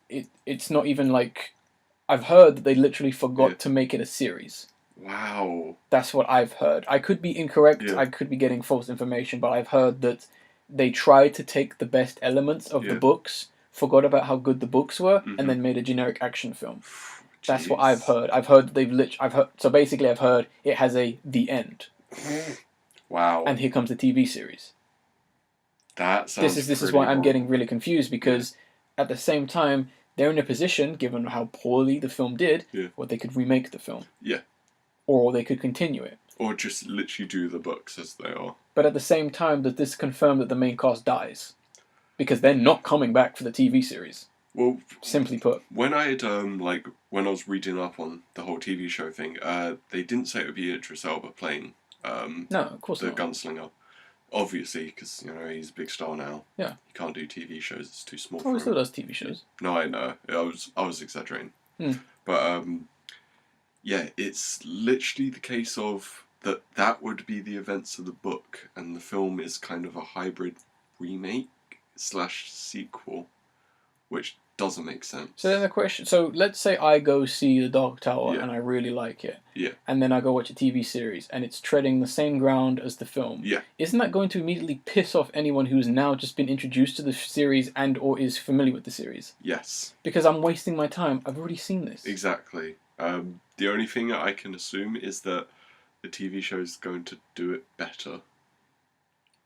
it's not even like... I've heard that they literally forgot to make it a series. Wow. That's what I've heard. I could be incorrect, I could be getting false information, but I've heard that they tried to take the best elements of the books, forgot about how good the books were, and then made a generic action film. That's what I've heard. I've heard that so basically I've heard it has the end. Wow. And here comes the TV series. That sounds This is why I'm getting really confused, because at the same time they're in a position, given how poorly the film did, where they could remake the film. Yeah. Or they could continue it. Or just literally do the books as they are. But at the same time, does this confirm that the main cast dies? Because they're not coming back for the TV series. Well, simply put. When I had when I was reading up on the whole TV show thing, they didn't say it would be Idris Elba playing no, of course the not. gunslinger. Obviously, because he's a big star now. Yeah. He can't do TV shows; it's too small for Oh, him. he still does TV shows. No, I know. I was exaggerating. But yeah, it's literally the case of that would be the events of the book, and the film is kind of a hybrid remake / sequel, which doesn't make sense. So then the question, so let's say I go see The Dark Tower and I really like it. Yeah. And then I go watch a TV series and it's treading the same ground as the film. Yeah. Isn't that going to immediately piss off anyone who's now just been introduced to the series and or is familiar with the series? Yes. Because I'm wasting my time. I've already seen this. Exactly. The only thing that I can assume is that the TV show is going to do it better.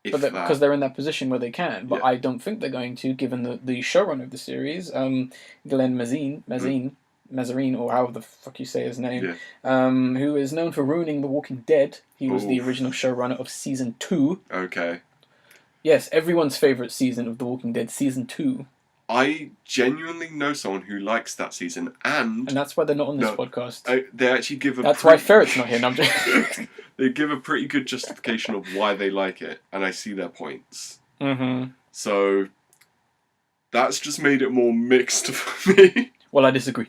Because they're in that position where they can, but I don't think they're going to, given the showrunner of the series, Glenn Mazzarine, or however the fuck you say his name, who is known for ruining The Walking Dead. He was the original showrunner of Season 2. Okay. Yes, everyone's favourite season of The Walking Dead, Season 2. I genuinely know someone who likes that season, and that's why they're not on this podcast. They actually give a. That's why Ferret's not here. No, I'm just... They give a pretty good justification of why they like it, and I see their points. So that's just made it more mixed for me. Well, I disagree.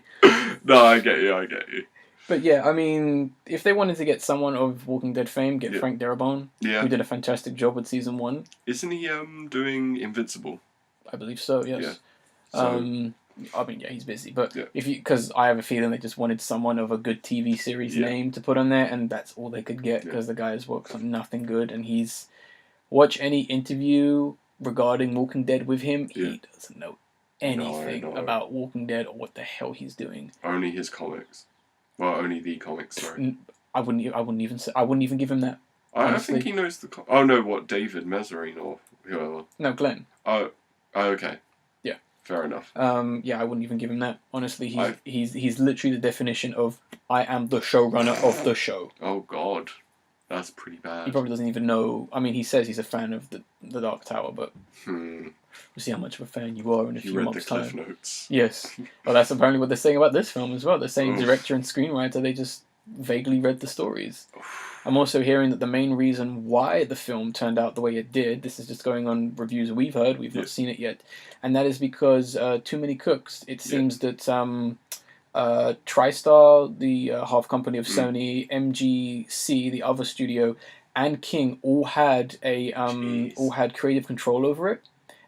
No, I get you. But yeah, I mean, if they wanted to get someone of Walking Dead fame, get Frank Darabont, who did a fantastic job with Season 1. Isn't he doing Invincible? I believe so, yes. Yeah. So, I mean, yeah, he's busy, but because I have a feeling they just wanted someone of a good TV series name to put on there, and that's all they could get because the guy has worked on nothing good, and watch any interview regarding Walking Dead with him, he doesn't know anything about Walking Dead or what the hell he's doing. Only his comics. Well, only the comics. Sorry. I wouldn't even give him that. I think he knows the. Oh no! What, David Mazzarine or whoever? No, Glenn. Oh, okay. Yeah. Fair enough. Yeah, I wouldn't even give him that. Honestly, he's literally the definition of I am the showrunner of the show. Oh God, that's pretty bad. He probably doesn't even know. I mean, he says he's a fan of the Dark Tower, but we'll see how much of a fan you are in a few months' time. You read the Cliff Notes. Yes. Well, that's apparently what they're saying about this film as well. They're saying director and screenwriter, they just vaguely read the stories. I'm also hearing that the main reason why the film turned out the way it did, this is just going on reviews we've heard, we've not seen it yet, and that is because too many cooks. It seems that TriStar, the half company of Sony, MGC, the other studio, and King all had creative control over it,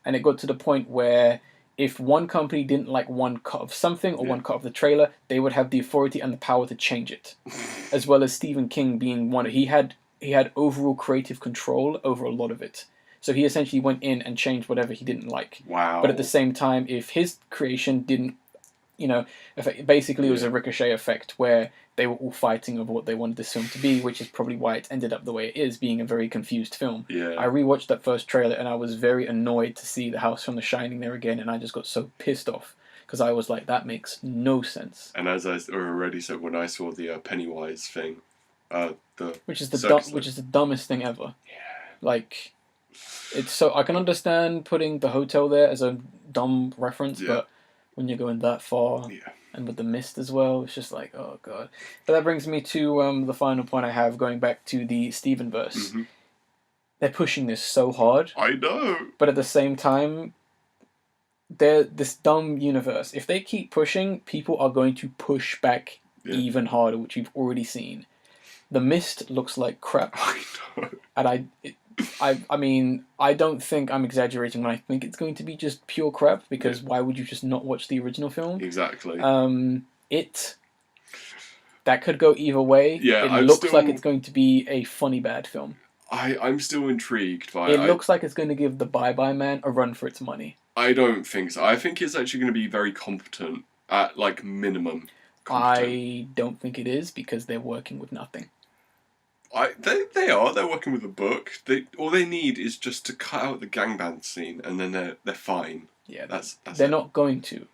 and it got to the point where if one company didn't like one cut of something or one cut of the trailer, they would have the authority and the power to change it. As well as Stephen King being one, he had overall creative control over a lot of it. So he essentially went in and changed whatever he didn't like. Wow. But at the same time, if his creation didn't, basically it was a ricochet effect where they were all fighting over what they wanted this film to be, which is probably why it ended up the way it is, being a very confused film. Yeah. I rewatched that first trailer and I was very annoyed to see the house from The Shining there again, and I just got so pissed off because I was like, that makes no sense. And as I already said, when I saw the Pennywise thing, which is the dumbest thing ever. Yeah. Like, it's so I can understand putting the hotel there as a dumb reference, but when you're going that far. Yeah. And with the mist as well, it's just like, oh god. But that brings me to the final point I have, going back to the Stevenverse. They're pushing this so hard. I know. But at the same time, they're this dumb universe. If they keep pushing, people are going to push back even harder, which we've already seen. The Mist looks like crap. I know. And I mean, I don't think I'm exaggerating when I think it's going to be just pure crap, because why would you just not watch the original film? Exactly. That could go either way. Yeah, it looks like it's going to be a funny bad film. I'm still intrigued by it. It looks like it's going to give The Bye-Bye Man a run for its money. I don't think so. I think it's actually going to be very competent, at like minimum. Competent. I don't think it is, because they're working with nothing. They're working with a book. All they need is just to cut out the gangbang scene, and then they're fine. Yeah, that's they're not going to.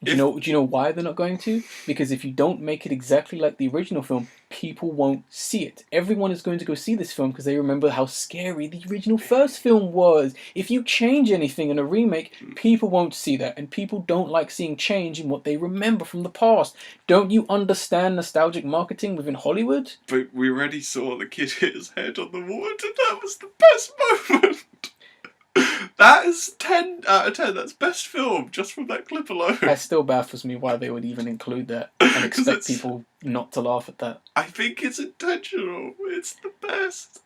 Do you know why they're not going to? Because if you don't make it exactly like the original film, people won't see it. Everyone is going to go see this film because they remember how scary the original first film was. If you change anything in a remake, people won't see that, and people don't like seeing change in what they remember from the past. Don't you understand nostalgic marketing within Hollywood? But we already saw the kid hit his head on the water. That was the best moment. That is 10 out of 10. That's best film just from that clip alone. That still baffles me why they would even include that and expect people not to laugh at that. I think it's intentional. It's the best.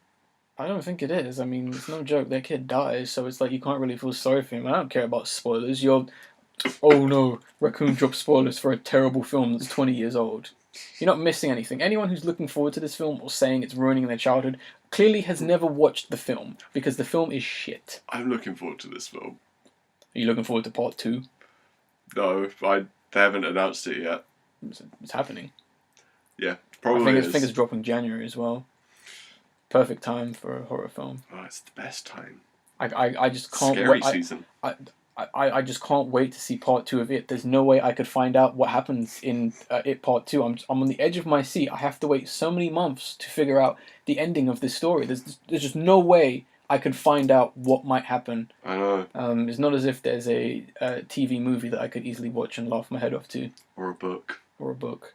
I don't think it is. I mean, it's no joke. That kid dies, so it's like you can't really feel sorry for him. I don't care about spoilers. Oh no, Raccoon dropped spoilers for a terrible film that's 20 years old. You're not missing anything. Anyone who's looking forward to this film or saying it's ruining their childhood clearly has never watched the film, because the film is shit. I'm looking forward to this film. Are you looking forward to part 2? No, they haven't announced it yet. It's happening. Yeah, probably I think it's dropping January as well. Perfect time for a horror film. Oh, it's the best time. I just can't Scary wait. season. I just can't wait to see part 2 of it. There's no way I could find out what happens in it part 2. I'm on the edge of my seat. I have to wait so many months to figure out the ending of this story. There's just no way I could find out what might happen. I know. It's not as if there's a TV movie that I could easily watch and laugh my head off to. Or a book.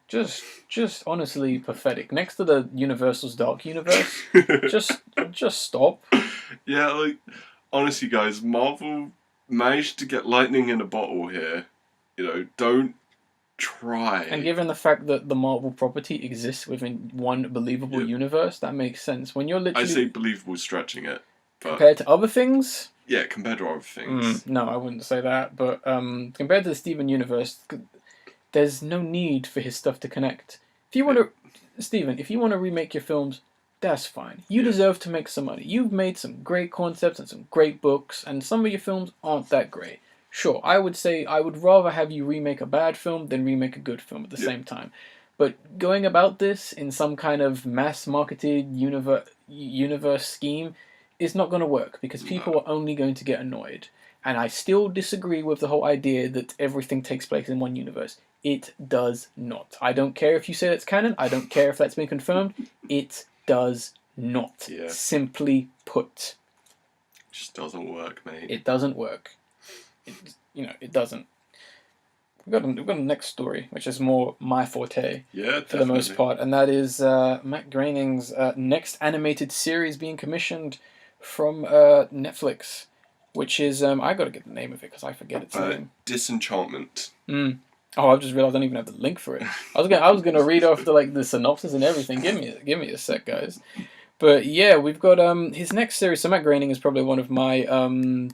Just honestly pathetic. Next to the Universal's Dark Universe, just stop. Yeah, like, honestly, guys, Marvel managed to get lightning in a bottle here. You know, don't try. And given the fact that the Marvel property exists within one believable universe, that makes sense. When you're literally... I say believable stretching it. But compared to other things? Yeah, compared to other things. No, I wouldn't say that. But compared to the Steven universe, there's no need for his stuff to connect. If you want to... Steven, if you want to remake your films, that's fine. You deserve to make some money. You've made some great concepts and some great books, and some of your films aren't that great. Sure, I would say I would rather have you remake a bad film than remake a good film at the same time. But going about this in some kind of mass-marketed universe scheme is not going to work, because people are only going to get annoyed. And I still disagree with the whole idea that everything takes place in one universe. It does not. I don't care if you say that's canon. I don't care if that's been confirmed. It does not. Yeah. Simply put. It just doesn't work, mate. It doesn't work. It doesn't. We've got a next story, which is more my forte. Yeah, definitely. For the most part, and that is Matt Groening's next animated series being commissioned from Netflix, which is I got to get the name of it because I forget its name. Disenchantment. Oh, I've just realized I don't even have the link for it. I was gonna read off the synopsis and everything. Give me a sec, guys. But yeah, we've got his next series. So Matt Groening is probably one of my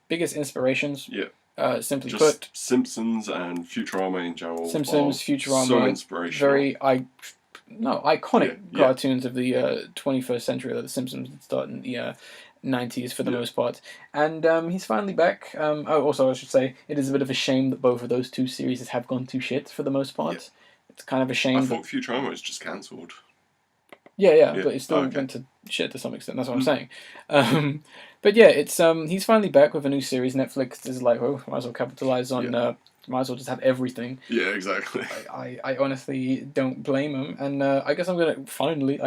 biggest inspirations. Yeah. Simply just put, Simpsons and Futurama in general. Simpsons, Futurama, so inspirational. Iconic cartoons of the 21st century. The Simpsons start in the 90s for the most part, and he's finally back. Also, I should say it is a bit of a shame that both of those two series have gone to shit for the most part. Yeah. It's kind of a shame. I thought Futurama was just cancelled. Yeah, but it still went to shit to some extent. That's what I'm saying. But yeah, it's he's finally back with a new series. Netflix is like, oh, might as well capitalize on. Might as well just have everything. Yeah, exactly. I honestly don't blame him, and I guess I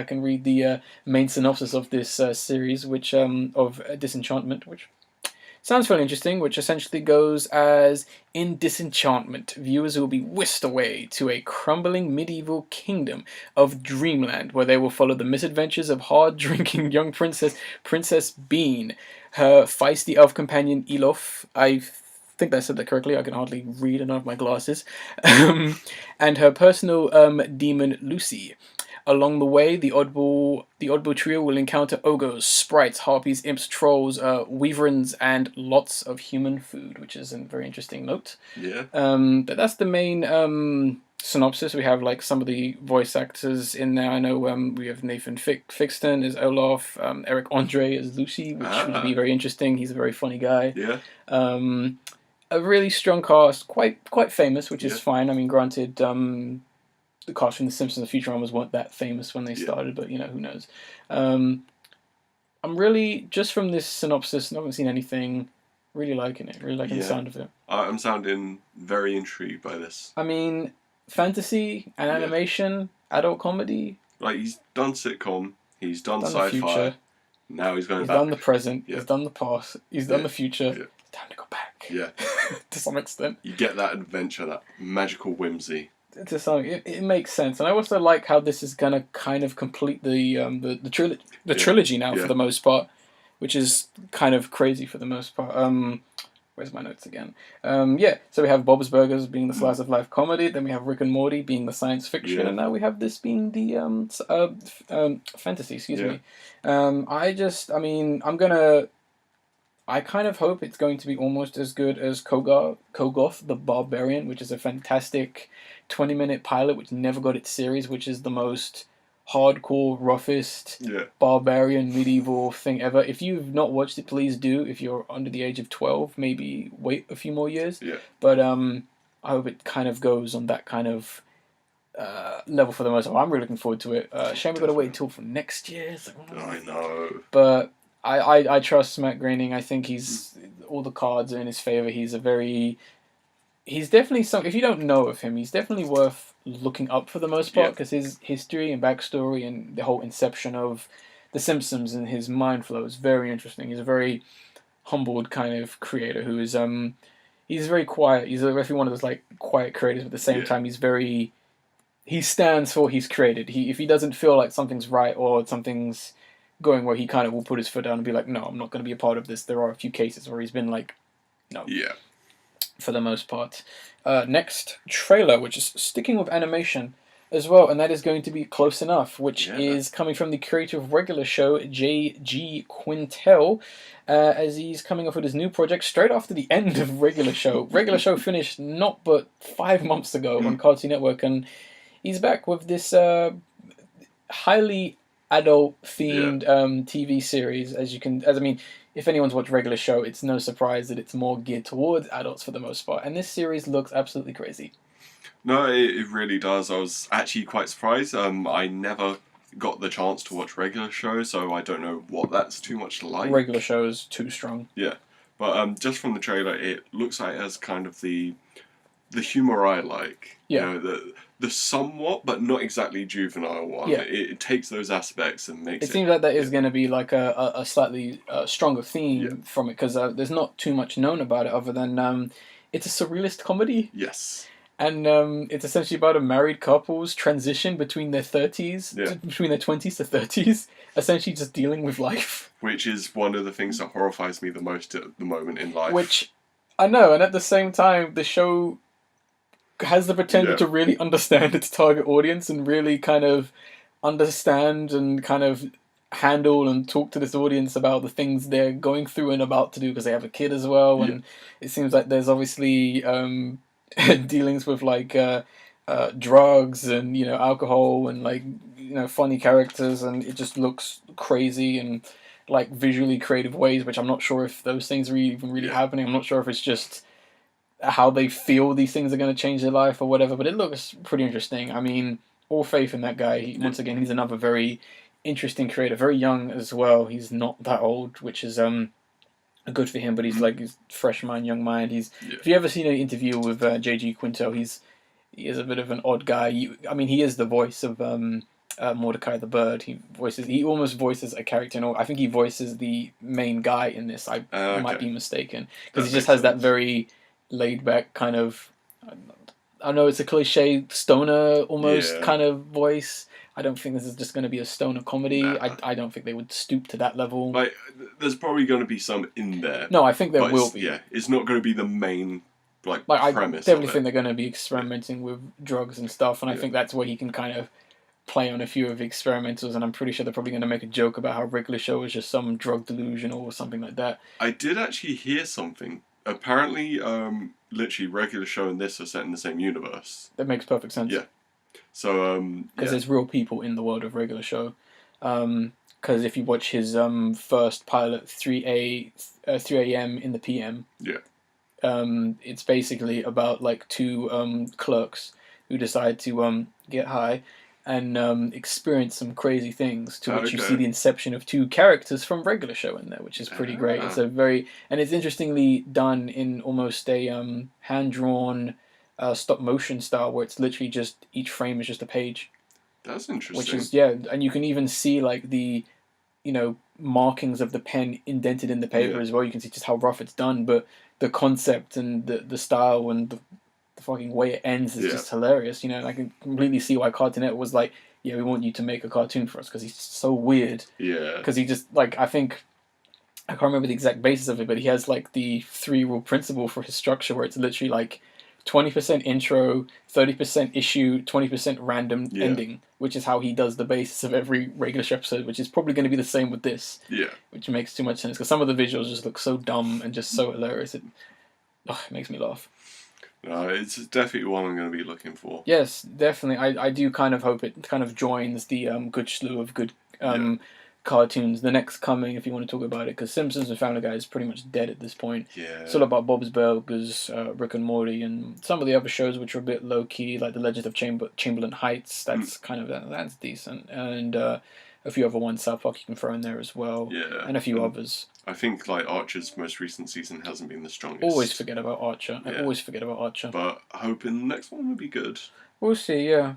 can read the main synopsis of this series, which of Disenchantment, which sounds fairly interesting, which essentially goes as: in Disenchantment, viewers will be whisked away to a crumbling medieval kingdom of dreamland, where they will follow the misadventures of hard-drinking young Princess Bean, her feisty elf companion Elof. I think I said that correctly. I can hardly read enough of my glasses. And her personal demon Lucy. Along the way, the oddball trio will encounter ogres, sprites, harpies, imps, trolls, wyverns, and lots of human food, which is a very interesting note. Yeah. But that's the main synopsis. We have like some of the voice actors in there. I know we have Nathan Fixton as Olaf, Eric Andre as Lucy, which would be very interesting. He's a very funny guy. Yeah. A really strong cast, quite famous, which is fine. I mean, granted, the cast from The Simpsons and Futuramas weren't that famous when they started, but who knows. I'm really, just from this synopsis, I haven't seen anything Really liking it. Really liking the sound of it. I'm sounding very intrigued by this. I mean, fantasy and animation, adult comedy. Like, he's done sitcom, he's done sci-fi. The future. Now he's going He's back. He's done the present. Yeah. He's done the past. He's done the future. Yeah. It's time to go back. Yeah. To some extent. You get that adventure, that magical whimsy. To some, it makes sense, and I also like how this is gonna kind of complete the trilogy now for the most part, which is kind of crazy for the most part. Where's my notes again? So we have Bob's Burgers being the slice of life comedy, then we have Rick and Morty being the science fiction, and now we have this being the fantasy. Excuse me. I kind of hope it's going to be almost as good as Kogoth the Barbarian, which is a fantastic 20-minute pilot which never got its series, which is the most hardcore, roughest barbarian medieval thing ever. If you've not watched it, please do. If you're under the age of 12, maybe wait a few more years. Yeah. But I hope it kind of goes on that kind of level for the most part. I'm really looking forward to it. Shame we've got to wait until for next year. I know. But I trust Matt Groening. I think all the cards are in his favor. He's definitely if you don't know of him, he's definitely worth looking up for the most part, because his history and backstory and the whole inception of The Simpsons and his mind flow is very interesting. He's a very humbled kind of creator who is he's very quiet. He's definitely one of those like quiet creators, but at the same time he stands for what he's created. If he doesn't feel like something's right or something's going where, he kind of will put his foot down and be like, no, I'm not going to be a part of this. There are a few cases where he's been like, no. Yeah. For the most part. Next trailer, which is sticking with animation as well, and that is going to be Close Enough, which is coming from the creator of Regular Show, J.G. Quintel, as he's coming off with his new project straight after the end of Regular Show. Regular Show finished not but 5 months ago on Cartoon Network, and he's back with this highly adult-themed TV series. If anyone's watched Regular Show, it's no surprise that it's more geared towards adults for the most part. And this series looks absolutely crazy. No, it really does. I was actually quite surprised. I never got the chance to watch Regular Show, so I don't know what that's too much like. Regular Show is too strong. Yeah. But just from the trailer, it looks like it has kind of the humour I like. Yeah. You know, the somewhat, but not exactly juvenile one. Yeah. It takes those aspects and makes it... It seems like that is going to be like a slightly stronger theme from it, because there's not too much known about it other than it's a surrealist comedy. Yes. And it's essentially about a married couple's transition between their 30s, between their 20s to 30s, essentially just dealing with life. Which is one of the things that horrifies me the most at the moment in life. Which, I know, and at the same time, the show has the potential to really understand its target audience and really kind of understand and kind of handle and talk to this audience about the things they're going through and about to do, because they have a kid as well, and it seems like there's obviously dealings with like drugs and alcohol and like funny characters, and it just looks crazy and like visually creative ways, which I'm not sure if those things are even really happening. I'm not sure if it's just how they feel these things are going to change their life or whatever, but it looks pretty interesting. I mean, all faith in that guy. Once again, he's another very interesting creator, very young as well. He's not that old, which is good for him, but he's like he's fresh mind, young mind. If you ever seen an interview with J.G. Quintel, he is a bit of an odd guy. He is the voice of Mordecai the Bird. He almost voices a character, I think he voices the main guy in this. I might be mistaken, because he just has that very laid back kind of, I know it's a cliche stoner almost kind of voice. I don't think this is just going to be a stoner comedy. I don't think they would stoop to that level. Like, there's probably going to be some in there. No, I think there will be. Yeah, it's not going to be the main premise. I definitely think they're going to be experimenting with drugs and stuff, and I think that's where he can kind of play on a few of the experimentals, and I'm pretty sure they're probably going to make a joke about how Regular Show is just some drug delusion or something like that. I did actually hear something. Apparently, literally, Regular Show and this are set in the same universe. That makes perfect sense. Yeah. So, because there's real people in the world of Regular Show. Because if you watch his first pilot, 3 a.m. in the PM, it's basically about like two clerks who decide to get high and experience some crazy things, to which you see the inception of 2 characters from regular show in there, which is pretty great. It's it's interestingly done in almost a hand-drawn stop motion style, where it's literally just each frame is just a page. That's interesting. Which is and you can even see like the markings of the pen indented in the paper as well. You can see just how rough it's done, but the concept and the style and the fucking way it ends is just hilarious. I can completely see why Cartoon Network was like, we want you to make a cartoon for us, because he's so weird. Yeah. Because he just I can't remember the exact basis of it, but he has like the 3-rule principle for his structure, where it's literally like 20% intro, 30% issue, 20% random ending, which is how he does the basis of every regular show episode, which is probably going to be the same with this. Yeah. Which makes too much sense, because some of the visuals just look so dumb and just so hilarious. It makes me laugh. No, it's definitely one I'm going to be looking for. Yes, definitely. I do kind of hope it kind of joins the good slew of good cartoons. The next coming, if you want to talk about it, because Simpsons and Family Guy is pretty much dead at this point. Yeah. It's all about Bob's Burgers, Rick and Morty, and some of the other shows which are a bit low key, like The Legend of Chamberlain Heights. That's that's decent, and a few other ones South Park you can throw in there as well. Yeah. And a few others. I think like Archer's most recent season hasn't been the strongest. Always forget about Archer. I always forget about Archer. But hoping the next one will be good. We'll see. Yeah.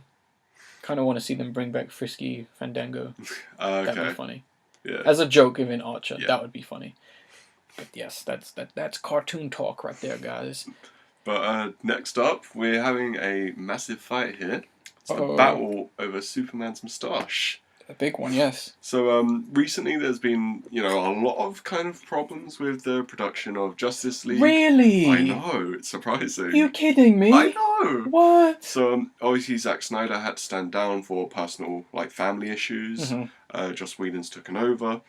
Kind of want to see them bring back Frisky Fandango. Okay. That'd be funny. Yeah. As a joke, even Archer, that would be funny. But yes, that's cartoon talk right there, guys. But next up, we're having a massive fight here. It's a battle over Superman's moustache. A big one, yes. So recently there's been, a lot of kind of problems with the production of Justice League. Really? I know, it's surprising. Are you kidding me? I know. What? So obviously Zack Snyder had to stand down for personal, family issues. Joss Whedon's taken over,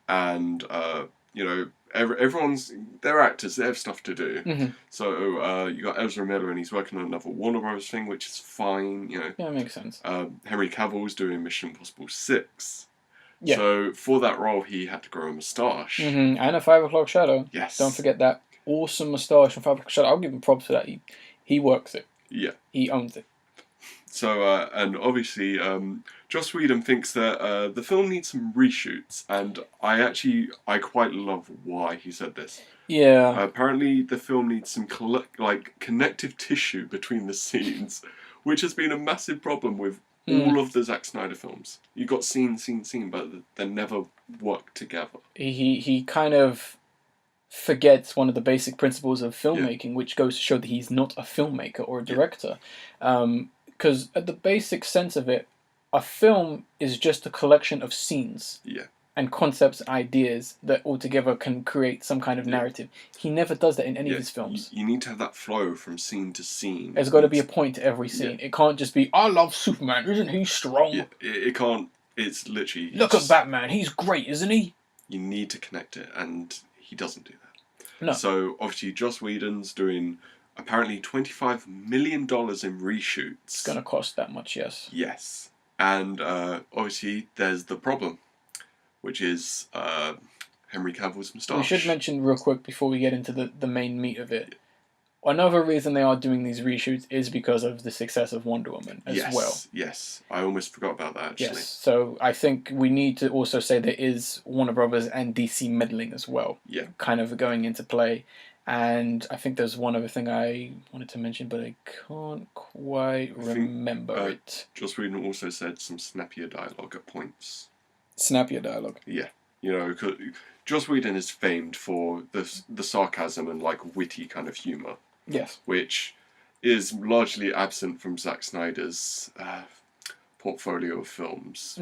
and they're actors, they have stuff to do. So you got Ezra Miller, and he's working on another Warner Bros. Thing, which is fine. Yeah, it makes sense. Henry Cavill's doing Mission Impossible 6. Yeah. So for that role, he had to grow a moustache. And a 5 o'clock shadow. Yes. Don't forget that awesome moustache and 5 o'clock shadow. I'll give him props for that. He works it. Yeah. He owns it. So, and obviously, Joss Whedon thinks that the film needs some reshoots, and I quite love why he said this. Yeah. Apparently, the film needs some connective tissue between the scenes, which has been a massive problem with all of the Zack Snyder films. You got scene, but they never work together. He kind of forgets one of the basic principles of filmmaking, which goes to show that he's not a filmmaker or a director. Because at the basic sense of it, a film is just a collection of scenes and concepts and ideas that altogether can create some kind of narrative. He never does that in any of his films. You need to have that flow from scene to scene. There's got to be a point to every scene. It can't just be, I love Superman, isn't he strong? Yeah, it can't. It's literally... Look at Batman, he's great, isn't he? You need to connect it, and he doesn't do that. No. So, obviously, Joss Whedon's doing... apparently $25 million in reshoots. It's going to cost that much, yes. Yes. And obviously there's the problem, which is Henry Cavill's moustache. We should mention real quick before we get into the main meat of it. Another reason they are doing these reshoots is because of the success of Wonder Woman as well. Yes, I almost forgot about that, actually. Yes, so I think we need to also say there is Warner Brothers and DC meddling as well. Yeah. Kind of going into play. And I think there's one other thing I wanted to mention, but I can't quite remember it. Joss Whedon also said some snappier dialogue at points. Snappier dialogue? Yeah. Cause Joss Whedon is famed for the sarcasm and witty kind of humour. Yes. Which is largely absent from Zack Snyder's portfolio of films.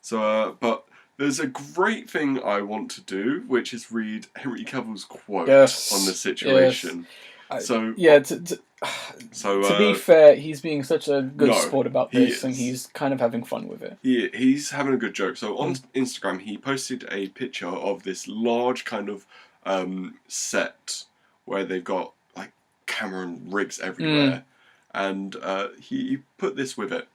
So, but there's a great thing I want to do, which is read Henry Cavill's quote on the situation. Yes. So yeah, to be fair, he's being such a good sport about this, and he's kind of having fun with it. He's having a good joke. So on Instagram, he posted a picture of this large kind of set where they've got camera and rigs everywhere, and he put this with it.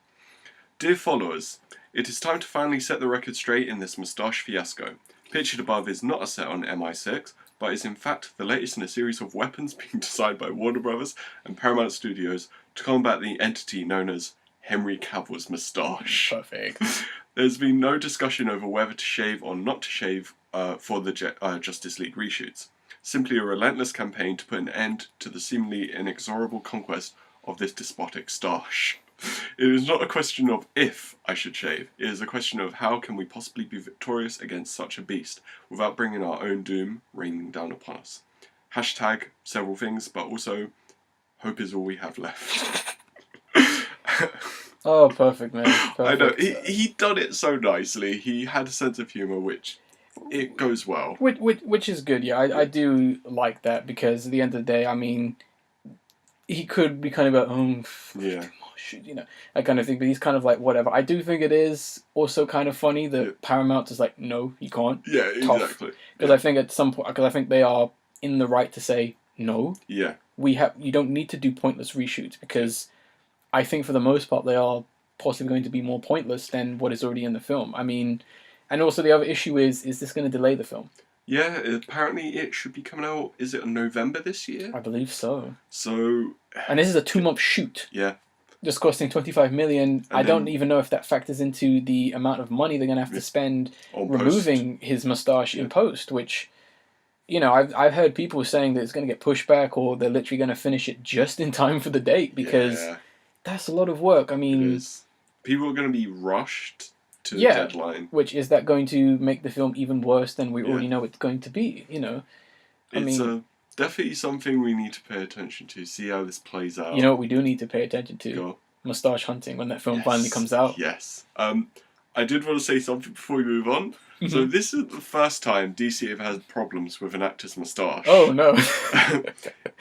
Dear followers, it is time to finally set the record straight in this moustache fiasco. Pictured above is not a set on MI6, but is in fact the latest in a series of weapons being designed by Warner Brothers and Paramount Studios to combat the entity known as Henry Cavill's moustache. Perfect. There's been no discussion over whether to shave or not to shave for the Justice League reshoots. Simply a relentless campaign to put an end to the seemingly inexorable conquest of this despotic stache. It is not a question of if I should shave, it is a question of how can we possibly be victorious against such a beast without bringing our own doom raining down upon us. Hashtag several things, but also hope is all we have left. Oh, perfect, man. Perfect. I know, he done it so nicely. He had a sense of humour, which it goes well. Which is good, yeah. I do like that, because at the end of the day, I mean, he could be kind of like, you know, that kind of thing, but he's kind of like, whatever. I do think it is also kind of funny that Paramount is like, no, you can't. Yeah, exactly. Because I think at some point, because I think they are in the right to say, no. Yeah. You don't need to do pointless reshoots, because I think for the most part they are possibly going to be more pointless than what is already in the film. I mean, and also the other issue is this going to delay the film? Yeah, apparently it should be coming out, is it in November this year? I believe so. So... And this is a 2-month shoot. Yeah. Just costing $25 million. I don't even know if that factors into the amount of money they're going to have to spend removing his moustache in post, which, you know, I've heard people saying that it's going to get pushed back, or they're literally going to finish it just in time for the date, because that's a lot of work. I mean... People are going to be rushed to the deadline. Which is that going to make the film even worse than we already know it's going to be, you know? It's definitely something we need to pay attention to, see how this plays out. You know what we do need to pay attention to? Moustache hunting, when that film finally comes out. Yes. I did want to say something before we move on. So this is the first time DC have had problems with an actor's moustache. Oh, no.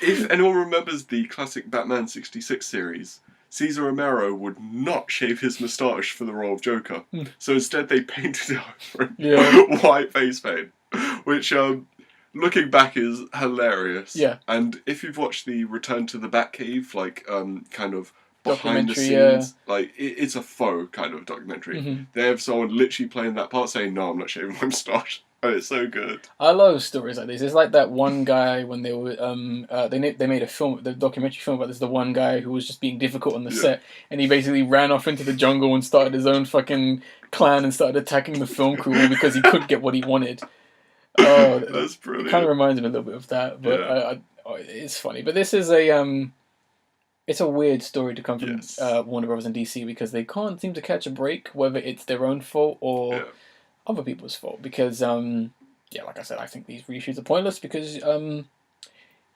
If anyone remembers the classic Batman 66 series, Cesar Romero would not shave his moustache for the role of Joker. So instead they painted it white face paint, which, looking back, is hilarious. Yeah. And if you've watched the Return to the Batcave, like, kind of behind the scenes, like, it's a faux kind of documentary. They have someone literally playing that part saying, no, I'm not shaving my moustache. And it's so good. I love stories like this. It's like that one guy when they were they made a film, the documentary film about this. The one guy who was just being difficult on the set, and he basically ran off into the jungle and started his own fucking clan and started attacking the film crew all because he couldn't get what he wanted. Oh, that's brilliant. It kind of reminds me a little bit of that, but it's funny. But this is it's a weird story to come from Warner Bros. And DC, because they can't seem to catch a break, whether it's their own fault or other people's fault, because like I said, I think these reshoots are pointless, because you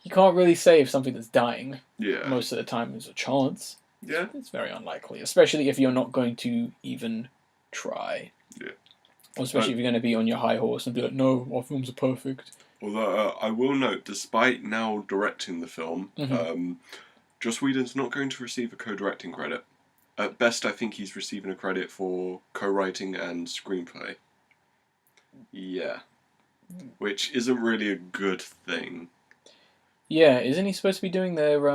can't really say if something that's dying most of the time is a chance. It's very unlikely, especially if you're not going to even try, or especially if you're going to be on your high horse and be like, no, our films are perfect. Although I will note, despite now directing the film, Joss Whedon's not going to receive a co-directing credit. At best, I think he's receiving a credit for co-writing and screenplay. Yeah. Which isn't really a good thing. Yeah, isn't he supposed to be doing their,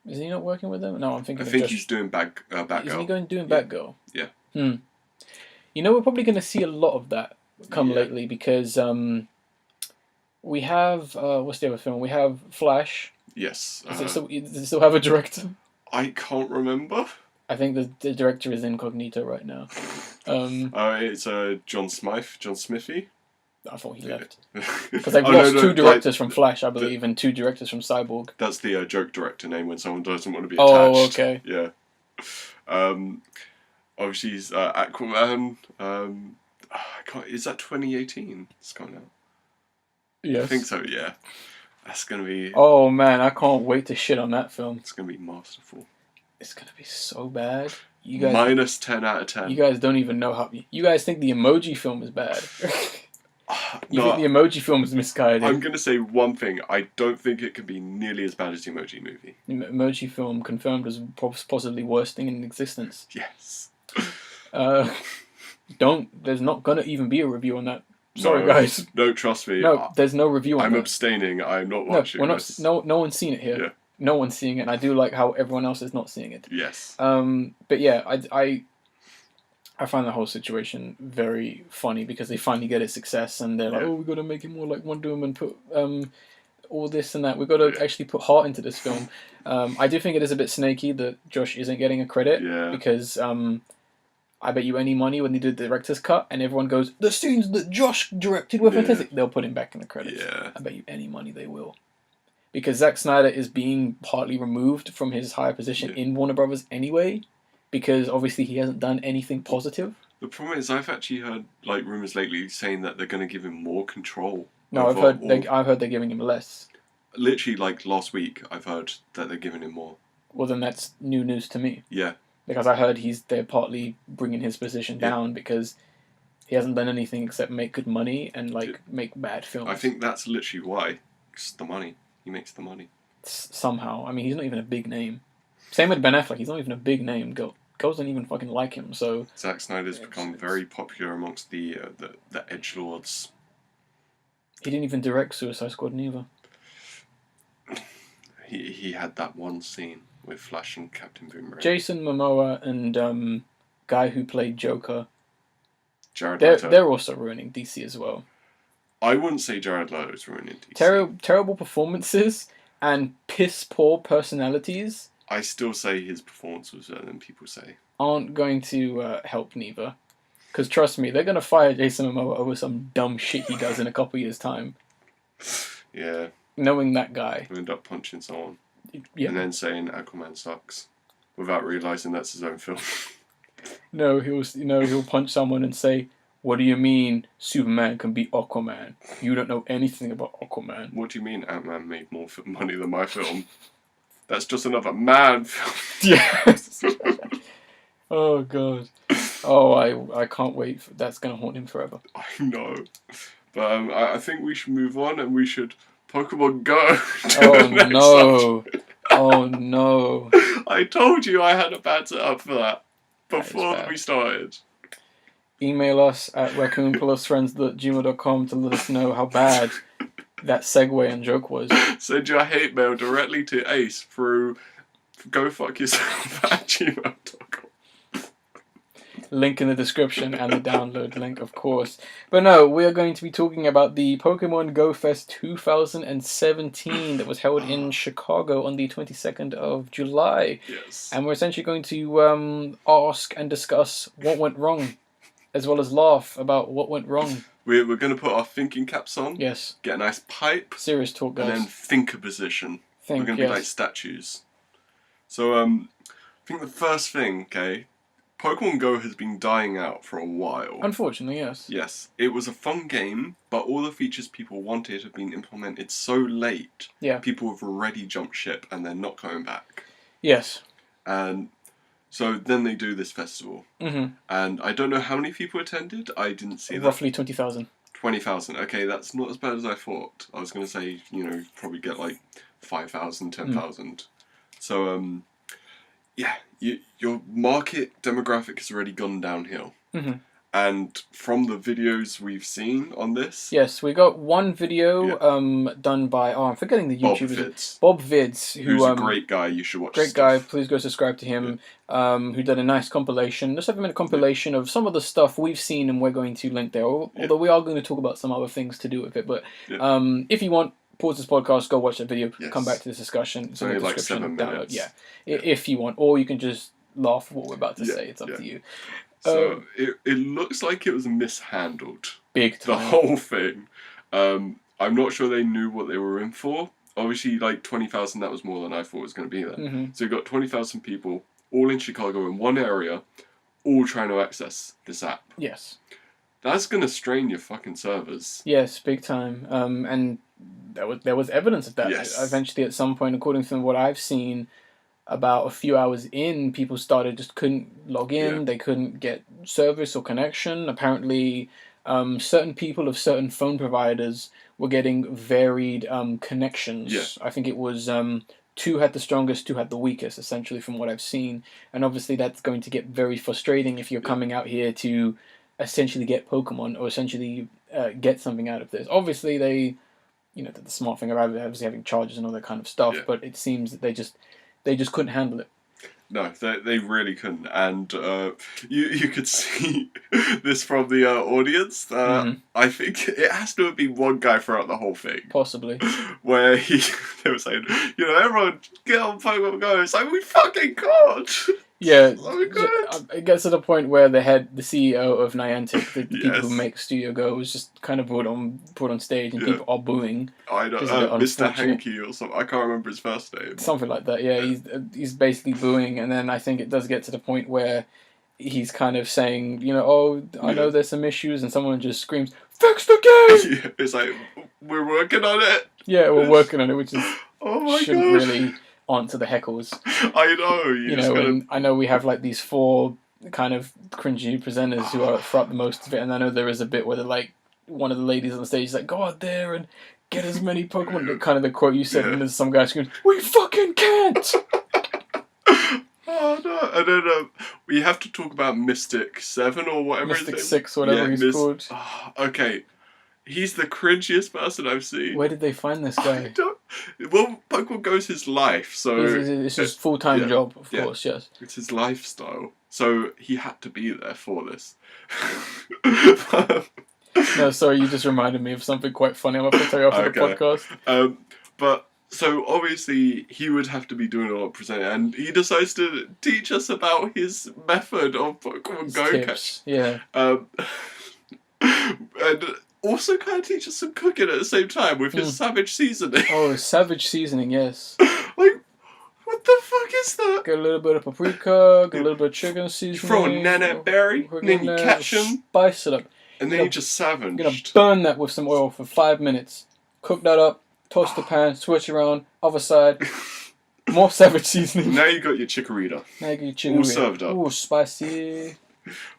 is he not working with them? No, I'm thinking I think he's doing Batgirl. Isn't he doing Batgirl? Yeah. You know, we're probably going to see a lot of that come lately, because we have, what's the other film? We have Flash. Yes. Does it still have a director? I can't remember. I think the director is incognito right now. It's John Smithy. I thought he left. Because they've lost two directors from Flash, I believe, and two directors from Cyborg. That's the joke director name when someone doesn't want to be attached. Oh, okay. Yeah. Obviously, he's Aquaman. Is that 2018? It's coming out. Yes. I think so, yeah. That's going to be... Oh, man, I can't wait to shit on that film. It's going to be masterful. It's going to be so bad. You guys, minus 10 out of 10. You guys don't even know how... You guys think the Emoji film is bad. You think the Emoji film is misguided. I'm going to say one thing. I don't think it could be nearly as bad as the Emoji movie. The Emoji film confirmed as possibly worst thing in existence. Yes. There's not going to even be a review on that. Sorry, guys. No, trust me. No, there's no review on I'm that. abstaining. I'm not watching this. No one's seen it here. Yeah. No one's seeing it, and I do like how everyone else is not seeing it. Yes. But yeah, I find the whole situation very funny, because they finally get its success, and they're like, oh, we've got to make it more like Wonder Woman, put all this and that. We've got to actually put heart into this film. I do think it is a bit snaky that Josh isn't getting a credit because I bet you any money when they did the director's cut and everyone goes, the scenes that Josh directed were fantastic, they'll put him back in the credits. Yeah. I bet you any money they will. Because Zack Snyder is being partly removed from his higher position in Warner Brothers anyway, because obviously he hasn't done anything positive. The problem is, I've actually heard like rumors lately saying that they're going to give him more control. No, I've heard they're giving him less. Literally, like last week, I've heard that they're giving him more. Well, then that's new news to me. Yeah. Because I heard they're partly bringing his position down because he hasn't done anything except make good money and make bad films. I think that's literally why. It's the money. He makes the money. Somehow. I mean, he's not even a big name. Same with Ben Affleck. He's not even a big name. Girls don't even fucking like him. So Zack Snyder's become very popular amongst the edgelords. He didn't even direct Suicide Squad neither. He had that one scene with Flash and Captain Boomerang. Jason Momoa and guy who played Joker. Jared Leto. They're also ruining DC as well. I wouldn't say Jared Leto's ruining DC. Terrible performances and piss poor personalities. I still say his performance was better than people say. Aren't going to help neither. Because trust me, they're going to fire Jason Momoa over some dumb shit he does in a couple years' time. Yeah. Knowing that guy. He'll end up punching someone. Yeah. And then saying Aquaman sucks. Without realising that's his own film. No, he'll punch someone and say, what do you mean Superman can beat Aquaman? You don't know anything about Aquaman. What do you mean Ant-Man made more money than my film? That's just another man film. Yes. Oh, God. Oh, I can't wait. That's going to haunt him forever. I know. But I think we should move on and we should Pokemon Go. Oh, no. Oh, no. I told you I had a bad setup for that before we started. Email us at raccoonplusfriends@gmail.com to let us know how bad that segue and joke was. Send your hate mail directly to Ace through gofuckyourself@gmail.com. Link in the description and the download link, of course. But no, we are going to be talking about the Pokemon Go Fest 2017 that was held in Chicago on the 22nd of July. Yes. And we're essentially going to ask and discuss what went wrong, as well as laugh about what went wrong. We're going to put our thinking caps on. Yes. Get a nice pipe. Serious talk, guys. And then think a position. We're going to be like statues. So, I think the first thing, okay, Pokemon Go has been dying out for a while. Unfortunately, yes. Yes. It was a fun game, but all the features people wanted have been implemented so late. Yeah. People have already jumped ship and they're not coming back. Yes. And so then they do this festival. Mm-hmm. And I don't know how many people attended. I didn't see that. Roughly 20,000. 20,000. Okay, that's not as bad as I thought. I was going to say, probably get like 5,000, 10,000. So, yeah, your market demographic has already gone downhill. Mm-hmm. And from the videos we've seen on this... Yes, we got one video done by... Oh, I'm forgetting the YouTuber. Bob Vids. Who's a great guy. You should watch Great guy. Please go subscribe to him. Yeah. Who did a nice compilation. Just 7-minute compilation of some of the stuff we've seen and we're going to link there. Although we are going to talk about some other things to do with it. But if you want, pause this podcast, go watch the video, come back to this discussion. It's in the description. Like 7 minutes. Download. Yeah. If you want. Or you can just laugh at what we're about to say. It's up to you. So it looks like it was mishandled. Big time. The whole thing. I'm not sure they knew what they were in for. Obviously, like 20,000, that was more than I thought was going to be there. Mm-hmm. So you got 20,000 people, all in Chicago in one area, all trying to access this app. Yes. That's going to strain your fucking servers. Yes, big time. And there was evidence of that. Yes. Eventually, at some point, according to what I've seen, about a few hours in, people just couldn't log in. Yeah. They couldn't get service or connection. Apparently, certain people of certain phone providers were getting varied connections. Yeah. I think it was 2 had the strongest, 2 had the weakest, essentially, from what I've seen. And obviously, that's going to get very frustrating if you're coming out here to essentially get Pokemon or essentially get something out of this. Obviously, the smart thing about it, obviously having charges and all that kind of stuff, but it seems that they just couldn't handle it. No, they really couldn't. And you could see this from the audience. I think it has to have been one guy throughout the whole thing. Possibly. Where they were saying, everyone get on Pokemon Go. It's like, we fucking can't. Yeah, Oh my God. It gets to the point where the CEO of Niantic, the people who make Studio Go, was just kind of put on stage, and people are booing. I know, Mr. Hanky or something. I can't remember his first name. Something like that. Yeah, he's basically booing, and then I think it does get to the point where he's kind of saying, I know there's some issues, and someone just screams, "Fix the game!" Yeah, it's like, we're working on it. Yeah, we're working on it, which is shouldn't really answer the heckles. I know. And I know we have like these 4 kind of cringy presenters who are throughout the most of it, and I know there is a bit where they're like, one of the ladies on the stage is like, go out there and get as many Pokemon. Kind of the quote you said, and there's some guy screaming, "We fucking can't!" Oh no! And then we have to talk about Mystic 7 or whatever. Mystic 6, whatever he's called. Okay. He's the cringiest person I've seen. Where did they find this guy? Well, Pokemon Go's his life, so... It's his full-time job, of course, yes. It's his lifestyle, so he had to be there for this. No, sorry, you just reminded me of something quite funny. I'm going to tell you after the podcast. But, so obviously, he would have to be doing a lot of presenting, and he decides to teach us about his method of Pokemon Go catch. Yeah. And... also kind of teach us some cooking at the same time with his savage seasoning. Oh, savage seasoning, yes. Like, what the fuck is that? Get a little bit of paprika, get a little bit of chicken seasoning. Throw a nanette berry, and then you catch him. Spice it up. And then you just savage. You're going to burn that with some oil for 5 minutes. Cook that up, toast the pan, switch around, other side. More savage seasoning. Now you got your chikorita. All served up. Ooh, spicy.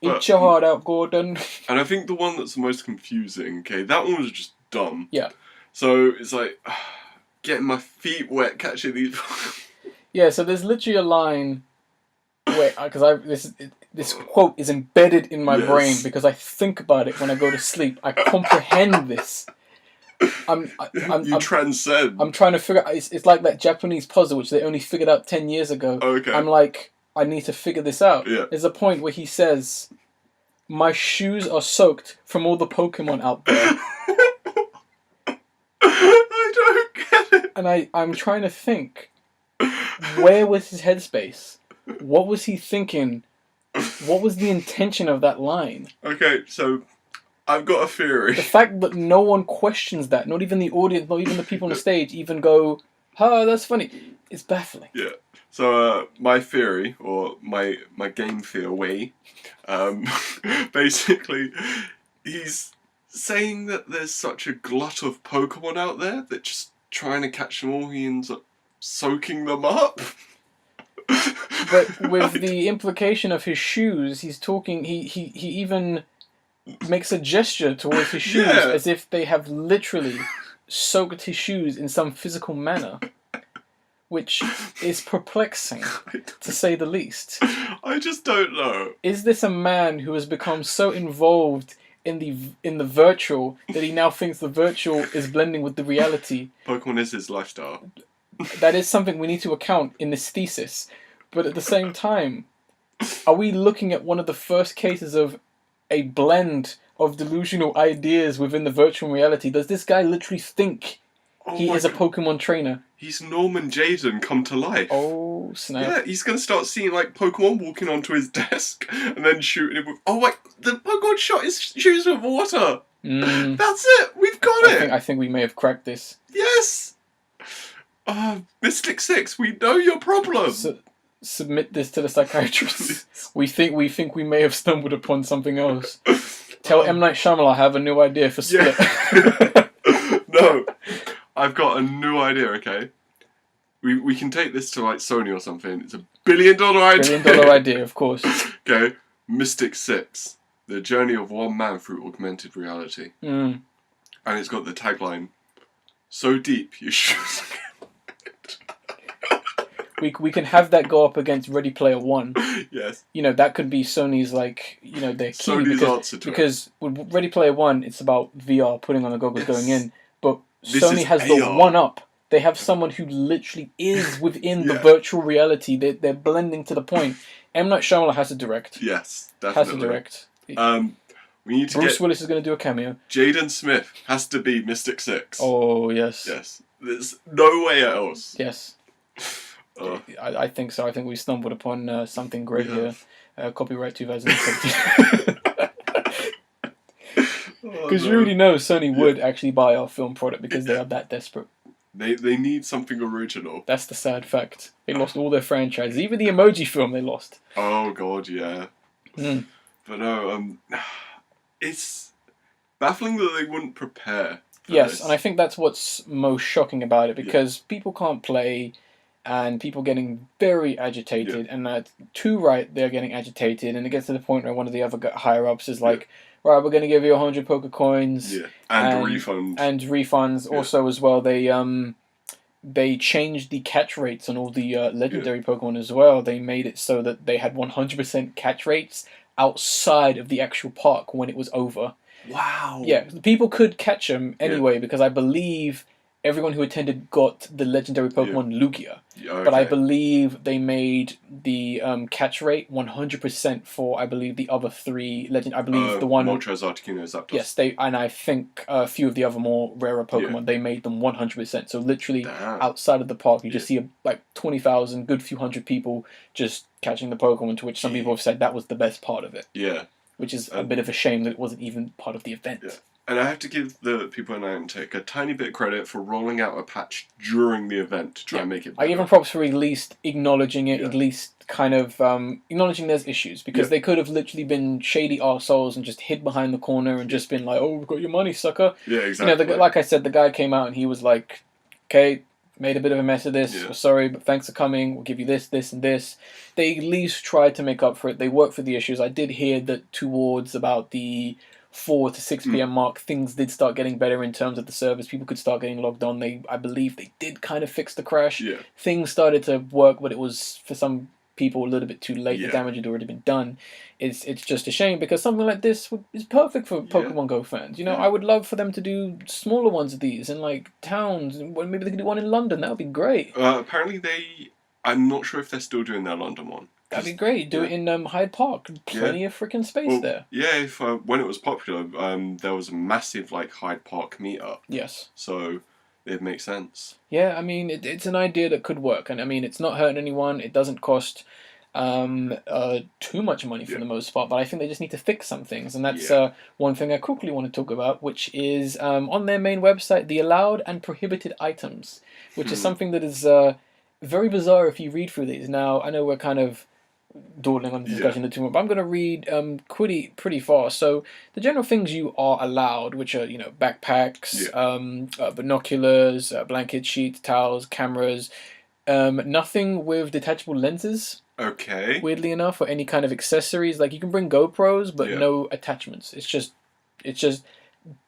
Eat your heart out, Gordon. And I think the one that's the most confusing, that one was just dumb. Yeah. So it's like, getting my feet wet catching these... Yeah, so there's literally a line where, because this quote is embedded in my brain because I think about it when I go to sleep. I comprehend this. You transcend. I'm trying to figure out, it's like that Japanese puzzle which they only figured out 10 years ago. Okay. I'm like, I need to figure this out. Yeah. There's a point where he says, "My shoes are soaked from all the Pokemon out there." I don't get it. And I'm trying to think, where was his headspace? What was he thinking? What was the intention of that line? Okay, so I've got a theory. The fact that no one questions that, not even the audience, not even the people on the stage, even go, "Oh, that's funny." It's baffling. Yeah. So my theory, or my game theory, basically, he's saying that there's such a glut of Pokemon out there that just trying to catch them all, he ends up soaking them up. But with the implication of his shoes, he's talking. He even makes a gesture towards his shoes as if they have literally soaked his shoes in some physical manner. Which is perplexing, to say the least. I just don't know. Is this a man who has become so involved in the virtual that he now thinks the virtual is blending with the reality? Pokemon is his lifestyle. That is something we need to account in this thesis. But at the same time, are we looking at one of the first cases of a blend of delusional ideas within the virtual reality? Does this guy literally think he is a Pokemon trainer? He's Norman Jaden come to life. Oh, snap. Yeah, he's going to start seeing, like, Pokemon walking onto his desk and then shooting him with... Oh, wait, the Pokemon shot his shoes with water. That's it. We've got it. I think we may have cracked this. Yes. Mystic 6, we know your problem. Submit this to the psychiatrist. we think we may have stumbled upon something else. Tell M. Night Shyamalan I have a new idea for Split. Yeah. No. I've got a new idea, okay? We can take this to, like, Sony or something. It's $1 billion idea. $1 billion idea, of course. Okay. Mystic 6. The journey of one man through augmented reality. And it's got the tagline, "So deep, you should..." We can have that go up against Ready Player One. Yes. You know, that could be Sony's, like, you know, their key. Sony's answer to because with Ready Player One, it's about VR, putting on the goggles, going in. But This Sony has the AR. one-up They have someone who literally is within the virtual reality. They're blending to the point. M. Night Shyamalan has to direct. Yes, definitely. Has to direct. We need to Bruce Willis is going to do a cameo. Jaden Smith has to be Mystic Six. Oh, yes. Yes. There's no way else. Yes. I think so. I think we stumbled upon something great here. Copyright 2017. Because you already know Sony would actually buy our film product because they are that desperate. They need something original. That's the sad fact. They lost all their franchises. Even the Emoji film they lost. Oh, God, yeah. But no, it's baffling that they wouldn't prepare for this. And I think that's what's most shocking about it, because people can't play, and people getting very agitated, and too right they're getting agitated, and it gets to the point where one of the other higher-ups is like, right, we're going to give you 100 poker coins. And a refund. And refunds also as well. They changed the catch rates on all the legendary Pokemon as well. They made it so that they had 100% catch rates outside of the actual park when it was over. Wow. Yeah, people could catch them anyway because I believe everyone who attended got the legendary Pokemon Lugia. Okay. But I believe they made the catch rate 100% for, I believe, the other three legend. I believe the one. Moltres, Articuno, Zapdos. Yes, and I think a few of the other more rarer Pokemon, they made them 100%. So literally outside of the park, you just see like 20,000, good few hundred people just catching the Pokemon, to which some people have said that was the best part of it. Yeah. Which is a bit of a shame that it wasn't even part of the event. Yeah. And I have to give the people in Niantic a tiny bit of credit for rolling out a patch during the event to try and make it better. I give them props for at least acknowledging it, at least kind of acknowledging there's issues, because they could have literally been shady arseholes and just hid behind the corner and just been like, oh, we've got your money, sucker. Yeah, exactly. You know, like I said, the guy came out and he was like, okay, made a bit of a mess of this, we're sorry, but thanks for coming, we'll give you this, this, and this. They at least tried to make up for it. They worked for the issues. I did hear that towards about the 4 to 6 p.m. mark, things did start getting better in terms of the service. People could start getting logged on. I believe they did kind of fix the crash. Yeah. Things started to work, but it was, for some people, a little bit too late. The damage had already been done. It's just a shame, because something like this is perfect for Pokemon Go fans. You know, I would love for them to do smaller ones of these in like towns. Maybe they could do one in London. That would be great. Apparently I'm not sure if they're still doing their London one. That'd be great. Do it in Hyde Park. Plenty of freaking space there. Yeah, when it was popular, there was a massive like Hyde Park meetup. Yes. So it makes sense. Yeah, I mean, it's an idea that could work, and I mean, it's not hurting anyone. It doesn't cost too much money for the most part, but I think they just need to fix some things, and that's one thing I quickly want to talk about, which is on their main website, the allowed and prohibited items, which is something that is very bizarre if you read through these. Now, I know we're kind of dawdling on the discussion too much, but I'm going to read pretty fast. So the general things you are allowed, which are, you know, backpacks, binoculars, blanket sheets, towels, cameras, nothing with detachable lenses. Okay. Weirdly enough, or any kind of accessories. Like, you can bring GoPros, but no attachments. It's just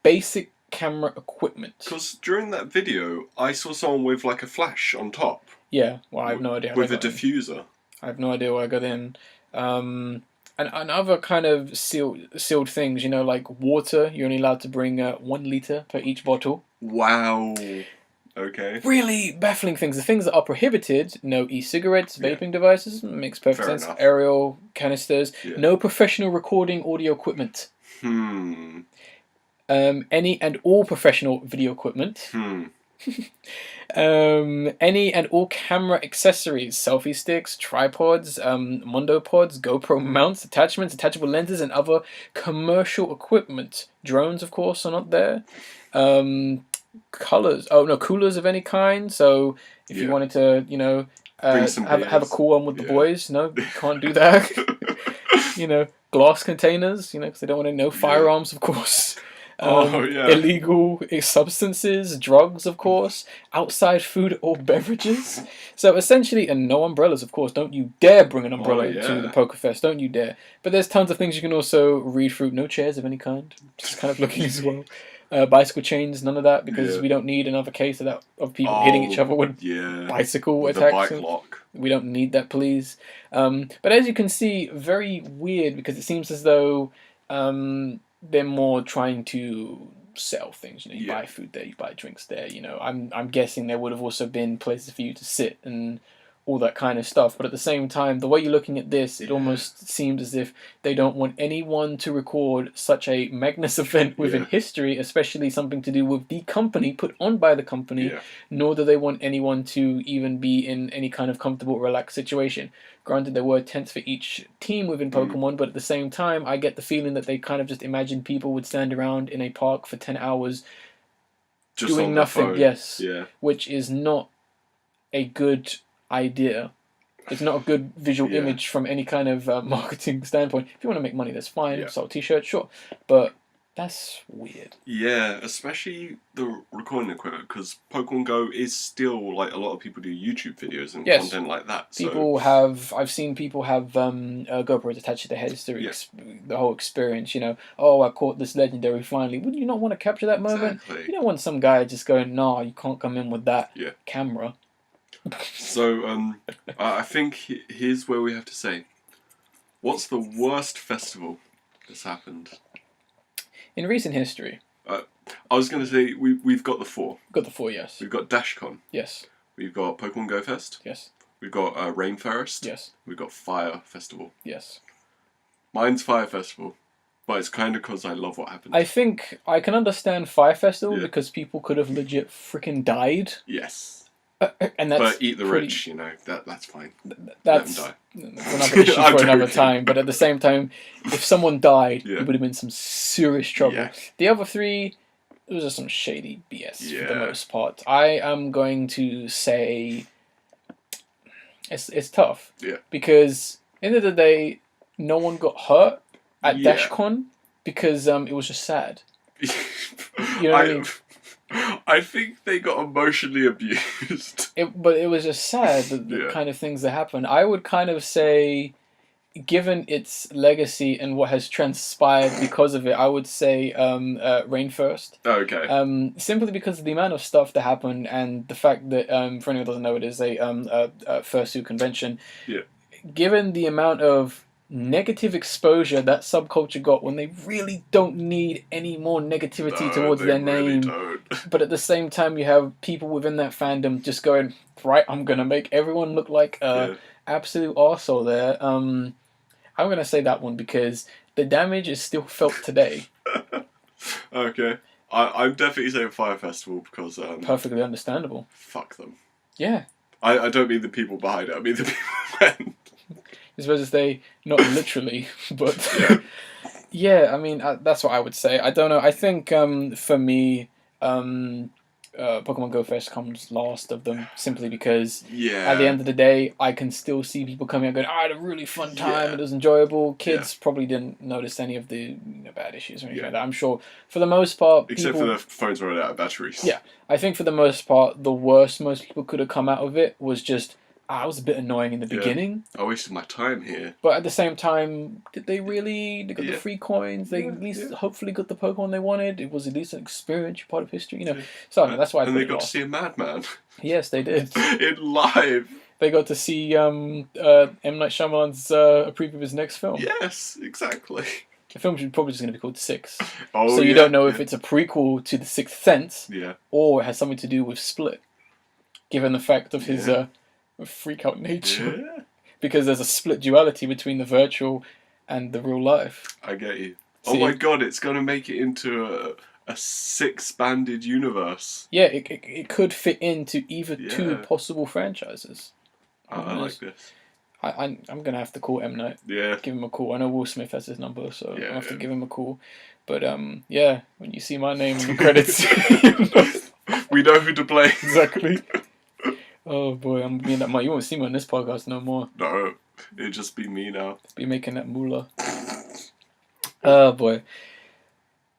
basic camera equipment. Because during that video, I saw someone with like a flash on top. Yeah, well, I have no idea. With a diffuser. I have no idea where I got in. And other kind of sealed things, you know, like water. You're only allowed to bring 1 liter per each bottle. Wow. Okay. Really baffling things. The things that are prohibited: no e-cigarettes, vaping devices. Makes perfect sense. Enough. Aerial canisters. No professional recording audio equipment. Any and all professional video equipment. Any and all camera accessories, selfie sticks, tripods, MONDO pods, GoPro mounts, attachments, attachable lenses, and other commercial equipment. Drones, of course, are not there. Coolers of any kind. So if you wanted to, you know, have a cool one with the boys, no, you can't do that. You know, glass containers, you know, because they don't want to know firearms, of course. Illegal substances, drugs, of course, outside food or beverages. So essentially, and no umbrellas, of course. Don't you dare bring an umbrella to the Poker Fest. Don't you dare. But there's tons of things you can also read through. No chairs of any kind. Just kind of looking as well. Bicycle chains, none of that, because we don't need another case of people hitting each other with bicycle attacks. The bike lock. We don't need that, please. But as you can see, very weird, because it seems as though they're more trying to sell things. You Yeah. buy food there, you buy drinks there. I'm guessing there would have also been places for you to sit and all that kind of stuff. But at the same time, the way you're looking at this, it almost seems as if they don't want anyone to record such a Magnus event within history, especially something to do with the company, put on by the company, nor do they want anyone to even be in any kind of comfortable, relaxed situation. Granted, there were tents for each team within Pokemon, but at the same time, I get the feeling that they kind of just imagined people would stand around in a park for 10 hours just doing nothing, which is not a good idea. It's not a good visual image from any kind of marketing standpoint. If you want to make money, that's fine. Sell t-shirts, sure. But that's weird. Yeah, especially the recording equipment, because Pokemon Go is still, like, a lot of people do YouTube videos and content like that. I've seen people have GoPros attached to their heads to the whole experience, Oh, I caught this legendary finally. Would you not want to capture that moment? Exactly. You don't want some guy just going, nah, you can't come in with that camera. So, I think here's where we have to say, what's the worst festival that's happened? In recent history. I was going to say, we've got the 4. Got the 4, yes. We've got DashCon. Yes. We've got Pokemon Go Fest. Yes. We've got Rainforest. Yes. We've got Fire Festival. Yes. Mine's Fire Festival, but it's kind of because I love what happened. I think I can understand Fire Festival because people could have legit freaking died. Yes. And that's but eat the rich, that's fine. That's Let them die. another issue for another time. But at the same time, if someone died, it would have been some serious trouble. Yeah. The other 3, it was just some shady BS for the most part. I am going to say it's tough. Yeah. Because at the end of the day, no one got hurt at DashCon because it was just sad. You know what I mean? I think they got emotionally abused. But it was just sad, the kind of things that happened. I would kind of say, given its legacy and what has transpired because of it, I would say Rainforest. Okay. Simply because of the amount of stuff that happened and the fact that, for anyone who doesn't know, it is a fursuit convention. Yeah. Given the amount of negative exposure that subculture got when they really don't need any more negativity towards their name. Don't. But at the same time, you have people within that fandom just going, right, I'm going to make everyone look like a absolute arsehole there. I'm going to say that one because the damage is still felt today. Okay. I'm definitely saying Fire Festival because... perfectly understandable. Fuck them. Yeah. I don't mean the people behind it, I mean the people who went. I suppose they, not literally, but yeah, I mean, that's what I would say. I don't know. I think for me, Pokemon Go Fest comes last of them simply because at the end of the day, I can still see people coming out going, I had a really fun time, it was enjoyable. Kids probably didn't notice any of the bad issues or anything like that. I'm sure for the most part... Except for the phones running out of batteries. Yeah, I think for the most part, the worst most people could have come out of it was just... it was a bit annoying in the beginning. I wasted my time here. But at the same time, did they really? They got the free coins. They at least hopefully got the Pokemon they wanted. It was at least an experience, part of history, So that's why. And they got to see a madman. Yes, they did. In live. They got to see M. Night Shyamalan's a preview of his next film. Yes, exactly. The film should probably just going to be called Six. Oh, so you don't know if it's a prequel to The Sixth Sense, or it has something to do with Split, given the fact of his. Freak out nature because there's a split duality between the virtual and the real life. I get you. Oh my god, it's going to make it into a 6-banded universe. Yeah, it could fit into either 2 possible franchises. I like this. I'm going to have to call M. Night. Yeah. Give him a call. I know Will Smith has his number, so I'll have to give him a call. But when you see my name in the credits... we know who to play. Exactly. Oh boy, I'm being that much. You won't see me on this podcast no more. No, it'll just be me now. Be making that moolah. Oh boy,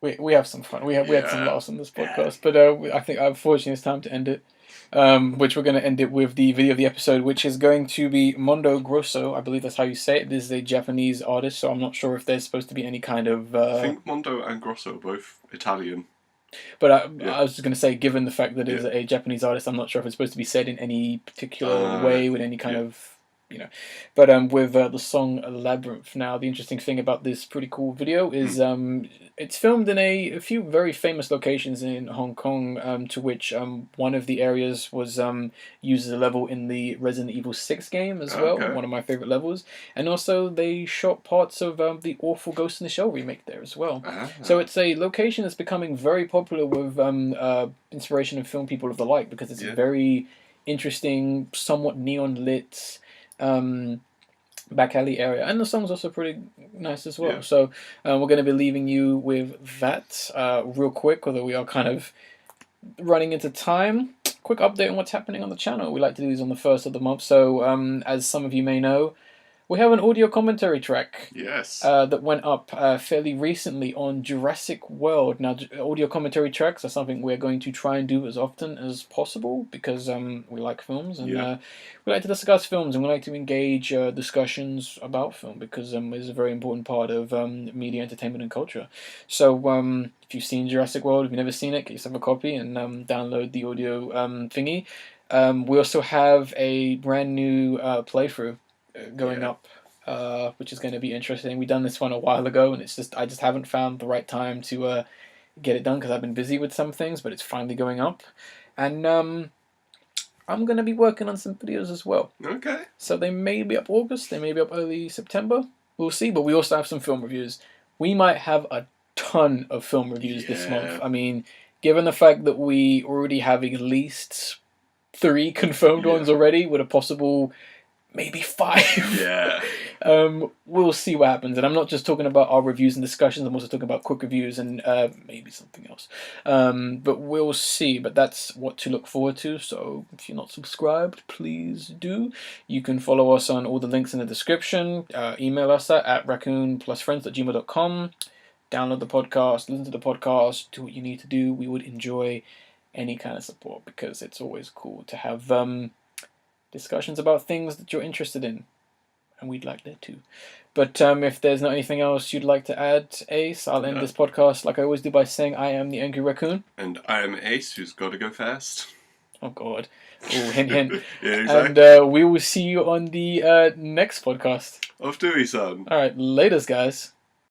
we have some fun. We had some laughs on this podcast, but I think unfortunately it's time to end it. Which we're going to end it with the video of the episode, which is going to be MONDO GROSSO. I believe that's how you say it. This is a Japanese artist, so I'm not sure if there's supposed to be any kind of. I think MONDO and GROSSO are both Italian. But I was just going to say, given the fact that it's a Japanese artist, I'm not sure if it's supposed to be said in any particular way with any kind of But with the song Labyrinth. Now, the interesting thing about this pretty cool video is it's filmed in a few very famous locations in Hong Kong, to which one of the areas was used as a level in the Resident Evil 6 game as well, one of my favorite levels. And also they shot parts of the awful Ghost in the Shell remake there as well. So it's a location that's becoming very popular with inspiration and film people of the like, because it's very interesting, somewhat neon lit back alley area, and the song's also pretty nice as well. So we're going to be leaving you with that real quick, although we are kind of running into time. Quick update on what's happening on the channel. We like to do these on the first of the month, so as some of you may know, we have an audio commentary track that went up fairly recently on Jurassic World. Now, audio commentary tracks are something we're going to try and do as often as possible, because we like films, and we like to discuss films, and we like to engage discussions about film, because it's a very important part of media, entertainment, and culture. So if you've seen Jurassic World, if you've never seen it, get yourself a copy and download the audio thingy. We also have a brand new playthrough going up, which is going to be interesting. We done this one a while ago, and it's just I just haven't found the right time to get it done, because I've been busy with some things, but it's finally going up. And I'm going to be working on some videos as well. Okay. So they may be up August, they may be up early September. We'll see, but we also have some film reviews. We might have a ton of film reviews this month. I mean, given the fact that we already have at least 3 confirmed ones already, with a possible maybe 5. We'll see what happens. And I'm not just talking about our reviews and discussions, I'm also talking about quick reviews and maybe something else. But we'll see. But that's what to look forward to. So if you're not subscribed, please do. You can follow us on all the links in the description. Email us at raccoonplusfriends@gmail.com. Download the podcast, listen to the podcast, do what you need to do. We would enjoy any kind of support, because it's always cool to have discussions about things that you're interested in, and we'd like that too. But if there's not anything else you'd like to add, Ace, I'll end this podcast like I always do by saying I am the Angry Raccoon. And I am Ace, who's got to go fast. Oh God. Oh, hint, hint. Exactly. And we will see you on the next podcast. Off to you, son. Alright, laters, guys.